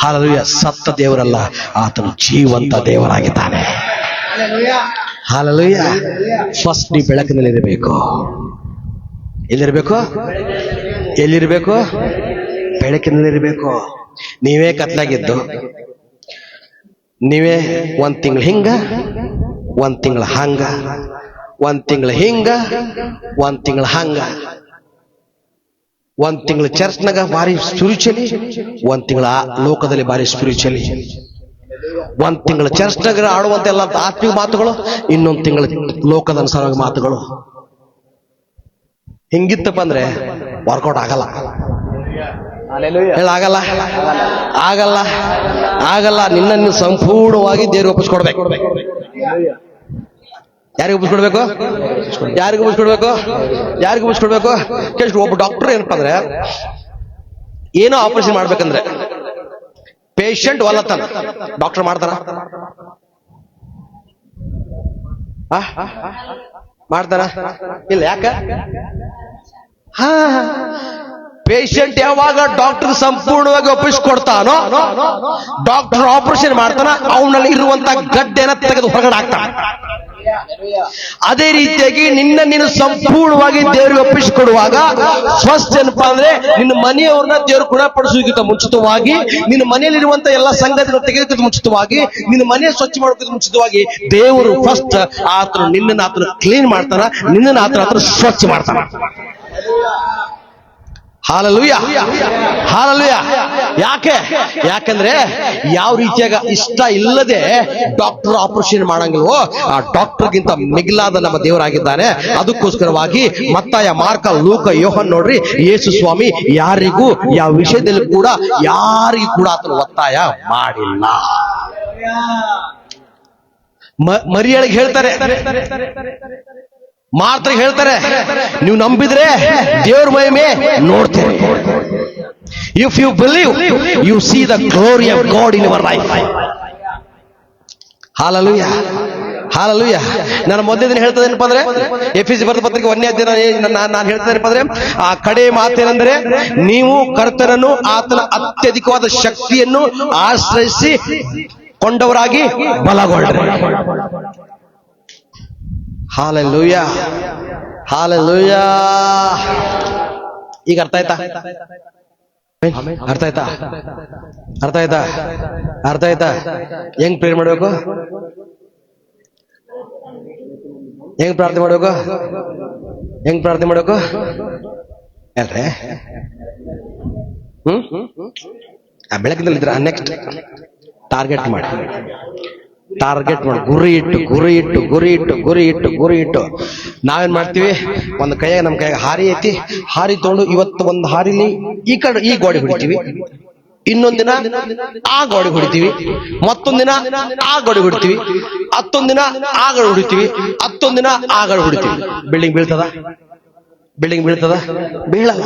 ಹಾಲೆಲೂಯಾ ಸತ್ತ ದೇವರಲ್ಲ, ಆತನು ಜೀವಂತ ದೇವರಾಗಿದ್ದಾನೆ. ಹಾಲೆಲೂಯಾ. ಫಸ್ಟ್ ನೀ ಬೆಳಕಿನಲ್ಲಿರಬೇಕು. ಎಲ್ಲಿರಬೇಕು? ಬೆಳಕಿನಲ್ಲಿರಬೇಕು. ನೀವೇ ಕತ್ಲಾಗಿದ್ದು, ನೀವೇ 1 ತಿಂಗಳು ಹಿಂಗ, 1 ತಿಂಗಳ ಹಂಗ, 1 ತಿಂಗಳ ಹಿಂಗ, 1 ತಿಂಗಳ ಹಂಗ, 1 ತಿಂಗಳ ಚರ್ಚ್ನಾಗ ಭಾರಿ ಸ್ಪಿರಿಚುವಲಿ, 1 ತಿಂಗಳ ಲೋಕದಲ್ಲಿ ಭಾರಿ ಸ್ಪಿರಿಚುವಲಿ. 1 ತಿಂಗಳ ಚರ್ಚ್ನಾಗ ಆಡುವಂತ ಎಲ್ಲ ಆತ್ಮೀಯ ಮಾತುಗಳು, ಇನ್ನೊಂದು ತಿಂಗಳ ಲೋಕದ ಅನುಸಾರವಾಗಿ ಮಾತುಗಳು. ಹಿಂಗಿತ್ತಪ್ಪ ಅಂದ್ರೆ ವರ್ಕೌಟ್ ಆಗಲ್ಲ. ಆಗಲ್ಲ, ಆಗಲ್ಲ, ಆಗಲ್ಲ. ನಿನ್ನನ್ನು ಸಂಪೂರ್ಣವಾಗಿ ದೇವ್ರಿಗೆ ಒಪ್ಪಿಸ್ಕೊಡ್ಬೇಕು. ಯಾರಿಗೆ ಒಪ್ಪಿಸ್ಕೊಡ್ಬೇಕು? ಕೇಳಿಸ್ಕೊ. ಒಬ್ಬ ಡಾಕ್ಟರ್ ಏನಪ್ಪ ಅಂದ್ರೆ ಏನೋ ಆಪರೇಷನ್ ಮಾಡ್ಬೇಕಂದ್ರೆ ಪೇಷಂಟ್ ಒಲ್ಲತ್ತಾನ, ಡಾಕ್ಟರ್ ಮಾಡ್ತಾರ? ಇಲ್ಲ. ಯಾಕ? ಪೇಷಂಟ್ ಯಾವಾಗ ಡಾಕ್ಟರ್ ಸಂಪೂರ್ಣವಾಗಿ ಒಪ್ಪಿಸ್ಕೊಡ್ತಾನೋ, ಡಾಕ್ಟರ್ ಆಪರೇಷನ್ ಮಾಡ್ತಾನ, ಅವನಲ್ಲಿ ಇರುವಂತ ಗಡ್ಡೆನ ತೆಗೆದು ಹೊರಗಡೆ ಹಾಕ್ತಾನ. ಅದೇ ರೀತಿಯಾಗಿ ನೀನು ಸಂಪೂರ್ಣವಾಗಿ ದೇವರಿಗೆ ಒಪ್ಪಿಸಿಕೊಡುವಾಗ ಫಸ್ಟ್ ಏನಪ್ಪಾ ಅಂದ್ರೆ ನಿನ್ನ ಮನೆಯವ್ರನ್ನ ದೇವರು ಗುಣಪಡಿಸೋದಕ್ಕಿಂತ ಮುಂಚಿತವಾಗಿ, ನಿನ್ನ ಮನೆಯಲ್ಲಿರುವಂತ ಎಲ್ಲ ಸಂಗತಿಗಳು ತೆಗೆದಕ್ಕಿಂತ ಮುಂಚಿತವಾಗಿ, ನಿನ್ನ ಮನೆ ಸ್ವಚ್ಛ ಮಾಡೋದಕ್ಕಿಂತ ಮುಂಚಿತವಾಗಿ ದೇವರು ಫಸ್ಟ್ ನಿನ್ನನ್ನು ಕ್ಲೀನ್ ಮಾಡ್ತಾನ, ನಿನ್ನನ್ನು ಆತನ ಸ್ವಚ್ಛ ಮಾಡ್ತಾನ. Hallelujah, hallelujah. ಯಾಕಂದ್ರೆ ಯಾವ ರೀತಿಯಾಗ ಇಷ್ಟ ಇಲ್ಲದೆ ಡಾಕ್ಟರ್ ಆಪರೇಷನ್ ಮಾಡಂಗಿಲ್ವೋ, ಆ ಡಾಕ್ಟರ್ಗಿಂತ ಮಿಗಿಲಾದ ನಮ್ಮ ದೇವರಾಗಿದ್ದಾನೆ. ಅದಕ್ಕೋಸ್ಕರವಾಗಿ ಮತ್ತಾಯ, ಮಾರ್ಕ, ಲೂಕ, ಯೋಹನ್ ನೋಡ್ರಿ, ಯೇಸು ಸ್ವಾಮಿ ಯಾರಿಗೂ ಯಾವ ವಿಷಯದಲ್ಲಿ ಕೂಡ ಯಾರಿಗೂ ಕೂಡ ಆತನ ಒತ್ತಾಯ ಮಾಡಿಲ್ಲ. ಮರಿಯಳಿಗೆ ಹೇಳ್ತಾರೆ, ಮಾರ್ತ್ರಿಗೆ ಹೇಳ್ತಾರೆ, ನೀವು ನಂಬಿದ್ರೆ ದೇವ್ರ ಮಹಿಮೆ ನೋಡ್ತೀರಿ. If you believe you see the glory of God in your life. Hallelujah, hallelujah. ನಾನು ಮೊದಲನೇ ದಿನ ಹೇಳ್ತದೇನಪ್ಪ ಅಂದ್ರೆ ಎಫೆಸ ಬರೆದ ಪತ್ರಿಕೆ 1ನೇ ಅಧ್ಯಾಯ ನಾನು ಹೇಳ್ತೇನಪ್ಪ ಅಂದ್ರೆ ಆ ಕಡೆ ಮಾತೇನೆಂದರೆ, ನೀವು ಕರ್ತನನ್ನು ಆತನ ಅತ್ಯಧಿಕವಾದ ಶಕ್ತಿಯನ್ನು ಆಶ್ರಯಿಸಿ ಕೊಂಡವರಾಗಿ ಬಲಗೊಳ್ಳ್ರಿ. Hallelujah, hallelujah. ಈಗ ಅರ್ಥ ಆಯ್ತಾ? ಅರ್ಥ ಆಯ್ತಾ? ಅರ್ಥ ಆಯ್ತಾ? ಅರ್ಥ ಆಯ್ತಾ? ಹೆಂಗ್ ಪ್ರೇರ್ ಮಾಡ್ಬೇಕು? ಹೆಂಗ್ ಪ್ರಾರ್ಥನೆ ಮಾಡ್ಬೇಕು? ಹೆಂಗ್ ಪ್ರಾರ್ಥನೆ ಮಾಡ್ಬೇಕು ಅಲ್ರೇ? ಬೆಳಕಿನಲ್ಲಿದ್ರ ನೆಕ್ಸ್ಟ್ ಟಾರ್ಗೆಟ್ ಮಾಡಿ, ಗುರಿ ಇಟ್ಟು ನಾವೇನ್ ಮಾಡ್ತೀವಿ? ಒಂದು ಕೈಯಾಗ ನಮ್ಮ ಕೈಯಾಗ ಹಾರಿ ಐತಿ, ಹಾರಿ ತಗೊಂಡು ಇವತ್ತು ಒಂದು ಹಾರಿಲಿ ಈ ಕಡೆ ಈ ಗೋಡೆ ಹೊಡಿತೀವಿ, ಇನ್ನೊಂದಿನ ಆ ಗೋಡೆ ಹೊಡಿತೀವಿ, ಮತ್ತೊಂದಿನ ಆ ಗೋಡೆ ಹೊಡಿತೀವಿ, ಹತ್ತೊಂದಿನ ಆ ಗೋಡೆ ಹೊಡಿತೀವಿ, ಹತ್ತೊಂದಿನ ಆ ಗೋಡೆ ಹೊಡಿತೀವಿ. ಬಿಲ್ಡಿಂಗ್ ಬೀಳ್ತದ? ಬೀಳಲ್ಲ.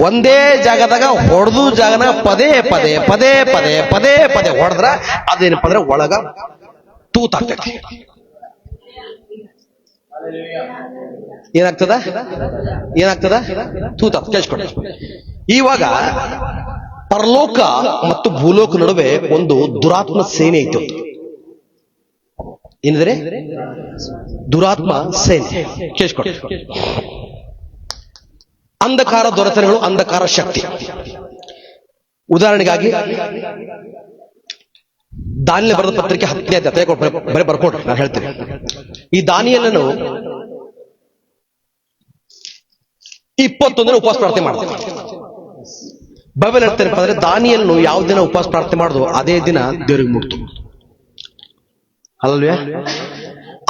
ಒಂದೇ ಜಾಗದಾಗ ಹೊಡೆದು ಜಾಗನ ಪದೇ ಪದೇ ಹೊಡೆದ್ರ ಅದೇನಪ್ಪ ಅಂದ್ರೆ ಒಳಗ ತೂತಾಗ್ತೈತಿ. ಏನಾಗ್ತದ? ತೂತ ಕೇಳಿಸ್ಕೊಳ್ಳಿ. ಇವಾಗ ಪರಲೋಕ ಮತ್ತು ಭೂಲೋಕ ನಡುವೆ ಒಂದು ದುರಾತ್ಮ ಸೇನೆ ಇತ್ತು. ಏನಿದ್ರೆ ದುರಾತ್ಮ ಸೇನೆ. ಕೇಳಿಸ್ಕೊಳ್ಳಿ. ಅಂಧಕಾರ ದೊರೆತನಗಳು, ಅಂಧಕಾರ ಶಕ್ತಿ. ಉದಾಹರಣೆಗಾಗಿ ದಾನಿಯೇಲ ಬರೆದ ಪತ್ರಿಕೆ 10ನೇ ಅಧ್ಯಾಯ ಬರೀ ಬರ್ಕೊಡ್ರಿ, ನಾನು ಹೇಳ್ತೀನಿ. ಈ ದಾನಿಯೇಲನು 21 ದಿನ ಉಪವಾಸ ಪ್ರಾರ್ಥನೆ ಮಾಡ್ತಾನೆ. ಬೈಬಲ್ ಹೇಳ್ತಾನೆ ಅಂದ್ರೆ ದಾನಿಯೇಲನು ಯಾವ ದಿನ ಉಪವಾಸ ಪ್ರಾರ್ಥನೆ ಮಾಡಿದ್ರು ಅದೇ ದಿನ ದೇವರಿಗೆ ಮುಟ್ತು. ಅಲ್ವೇ?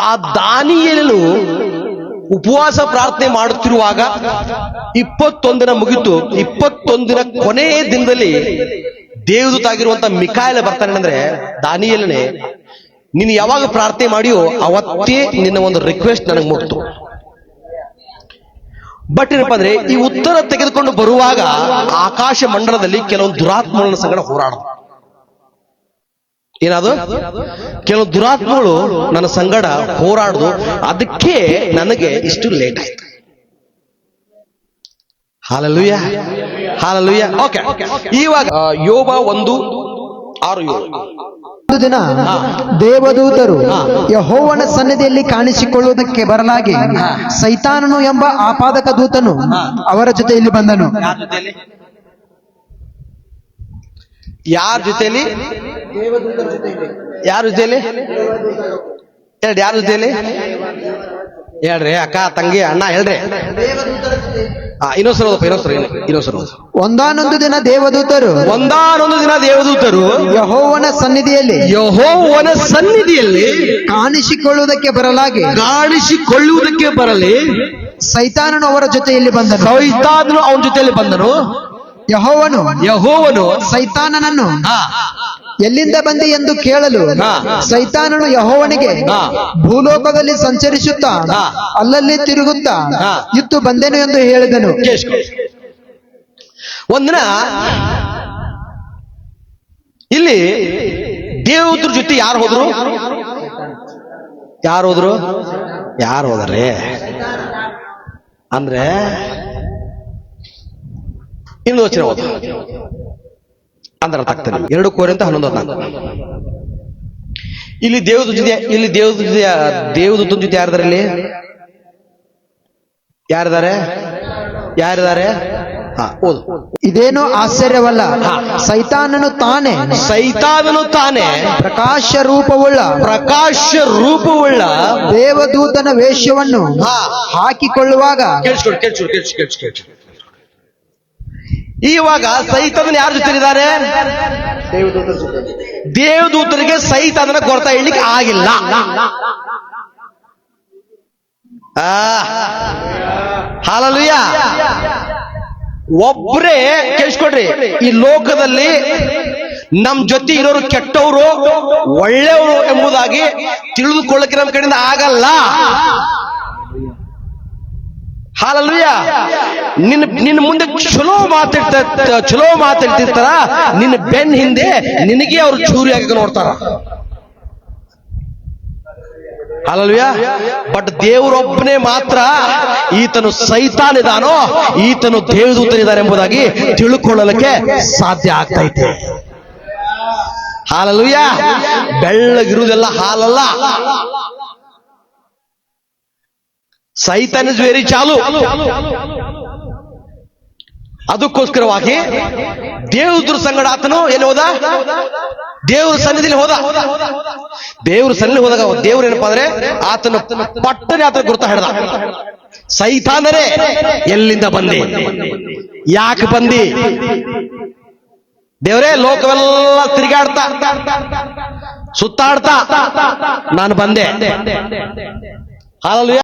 ಆ ದಾನಿಯೇಲನು ಉಪವಾಸ ಪ್ರಾರ್ಥನೆ ಮಾಡುತ್ತಿರುವಾಗ 21 ದಿನ ಮುಗಿತು. 21 ದಿನ ಕೊನೆಯ ದಿನದಲ್ಲಿ ದೇವದೂತಾಗಿರುವಂತ ಮಿಕಾಯಲ ಬರ್ತಾನೆ. ಅಂದ್ರೆ ದಾನಿಯೇಲನೇ, ನೀನು ಯಾವಾಗ ಪ್ರಾರ್ಥನೆ ಮಾಡಿಯೋ ಅವತ್ತೇ ನಿನ್ನ ಒಂದು ರಿಕ್ವೆಸ್ಟ್ ನನಗೆ ಮುಟ್ತು. ಬಟ್ ಏನಪ್ಪಾ ಅಂದ್ರೆ ಈ ಉತ್ತರ ತೆಗೆದುಕೊಂಡು ಬರುವಾಗ ಆಕಾಶ ಮಂಡಲದಲ್ಲಿ ಕೆಲವೊಂದು ದುರಾತ್ಮಗಳ ಸಂಗಡ ಹೋರಾಡುದು. ಏನದು? ಕೆಲವು ದುರಾತ್ಮಗಳು ನನ್ನ ಸಂಗಡ ಹೋರಾಡುದು. ಅದಕ್ಕೆ ನನಗೆ ಇಷ್ಟು ಲೇಟ್ ಆಯ್ತು. ಹಾಲೆಲೂಯಾ. ಓಕೆ, ಇವಾಗ ಯೋಬ 1:6-7. ಒಂದು ದಿನ ದೇವದೂತರು ಯೆಹೋವನ ಸನ್ನಿಧಿಯಲ್ಲಿ ಕಾಣಿಸಿಕೊಳ್ಳುವುದಕ್ಕೆ ಬರಲಾಗಿ ಸೈತಾನನು ಎಂಬ ಆಪಾದಕ ದೂತನು ಅವರ ಜೊತೆಯಲ್ಲಿ ಬಂದನು. ಯಾರ ಜೊತೆಯಲ್ಲಿ? ಯಾರ ಜೊತೆಯಲ್ಲಿ? ಯಾರ ಜೊತೆಯಲ್ಲಿ ಹೇಳ್ರಿ? ಅಕ್ಕ, ತಂಗಿ, ಅಣ್ಣ ಹೇಳ್ರಿ. ಇನ್ನೊಂದ್ಸಲ. ಒಂದಾನೊಂದು ದಿನ ದೇವದೂತರು ಯೆಹೋವನ ಸನ್ನಿಧಿಯಲ್ಲಿ ಕಾಣಿಸಿಕೊಳ್ಳುವುದಕ್ಕೆ ಬರಲಿ ಸೈತಾನನು ಅವರ ಜೊತೆಯಲ್ಲಿ ಬಂದನು. ಅವನ ಜೊತೆಯಲ್ಲಿ ಬಂದನು. ಯೆಹೋವನು ಸೈತಾನನನ್ನು ಎಲ್ಲಿಂದ ಬಂದಿ ಎಂದು ಕೇಳಲು ಸೈತಾನನು ಯೆಹೋವನಿಗೆ ಭೂಲೋಕದಲ್ಲಿ ಸಂಚರಿಸುತ್ತಾ ಅಲ್ಲಲ್ಲಿ ತಿರುಗುತ್ತಾ ಇತ್ತು ಬಂದೆನು ಎಂದು ಹೇಳಿದನು. ಒಂದಿನ ಇಲ್ಲಿ ದೇವದೂತರ ಜೊತೆ ಯಾರು ಹೋದ್ರಿ ಅಂದ್ರೆ ಇನ್ನೊಂದು ವಚನ ಓದು ಅಂದ್ರೆ ಅರ್ಥ ಆಗ್ತದೆ. 2 ಕೊರಿಂಥ 11:4. ಇಲ್ಲಿ ದೇವದೂತನ ಜೊತೆ ಯಾರಿದ್ದಾರೆ? ಯಾರಿದ್ದಾರೆ? ಓದು. ಇದೇನೋ ಆಶ್ಚರ್ಯವಲ್ಲ, ಸೈತಾನನು ತಾನೇ ಪ್ರಕಾಶ ರೂಪವುಳ್ಳ ದೇವದೂತನ ವೇಷವನ್ನು ಹಾಕಿಕೊಳ್ಳುವಾಗ. ಇವಾಗ ಸೈತಾನನ ಯಾರ ಜೊತೆ ಇದ್ದಾರೆ? ದೇವದೂತರಿಗೆ ಸೈತಾನನ ಕೊರತ ಹೇಳಲಿಕ್ಕೆ ಆಗಿಲ್ಲ. ಹಾಲೆಲೂಯಾ. ಒಬ್ರೇ ಕೇಳಿಸ್ಕೊಡ್ರಿ, ಈ ಲೋಕದಲ್ಲಿ ನಮ್ ಜೊತೆ ಇರೋರು ಕೆಟ್ಟವರು ಒಳ್ಳೆಯವರು ಎಂಬುದಾಗಿ ತಿಳಿದುಕೊಳ್ಳಕ್ಕೆ ನಮ್ಮ ಕಡೆಯಿಂದ ಆಗಲ್ಲ. ಹಾಲೆಲೂಯಾ. ನಿನ್ನ ಮುಂದೆ ಚಲೋ ಮಾತಾಡ್ತಿರ್ತಾರ, ನಿನ್ನ ಬೆನ್ ಹಿಂದೆ ನಿನಗೆ ಅವ್ರು ಚೂರಿಯಾಗಿ ನೋಡ್ತಾರ. ಹಾಲೆಲೂಯಾ. ಬಟ್ ದೇವರೊಬ್ಬನೇ ಮಾತ್ರ ಈತನು ಸೈತಾನಿದಾನೋ ಈತನು ದೇವದೂತನಿದ್ದಾನೆ ಎಂಬುದಾಗಿ ತಿಳ್ಕೊಳ್ಳಲಿಕ್ಕೆ ಸಾಧ್ಯ ಆಗ್ತೈತೆ. ಹಾಲೆಲೂಯಾ. ಬೆಳ್ಳಗಿರುವುದೆಲ್ಲ ಹಾಲಲ್ಲ. ಸೈತಾನ್ ಇಸ್ ವೆರಿ ಚಾಲು. ಅದಕ್ಕೋಸ್ಕರವಾಗಿ ದೇವದ್ರ ಸಂಗಡ ಆತನು ಎಲ್ಲಿ ಹೋದ? ದೇವ್ರ ಸನ್ನಿಧಿಲಿ ಹೋದ. ದೇವ್ರ ಸನ್ನಿಧಿ ಹೋದಾಗ ದೇವ್ರ ಏನಪ್ಪಾ ಅಂದ್ರೆ ಆತನ ಪಟ್ಟನೆ ಆತನ ಗುರುತ ಹಿಡ್ದ. ಸೈತಾನರೇ, ಎಲ್ಲಿಂದ ಬಂದಿ? ಯಾಕೆ ಬಂದಿ? ದೇವರೇ, ಲೋಕವೆಲ್ಲ ತಿರುಗಾಡ್ತಾ ಸುತ್ತಾಡ್ತಾ ನಾನು ಬಂದೆ. ಹಾಲೆಲೂಯಾ.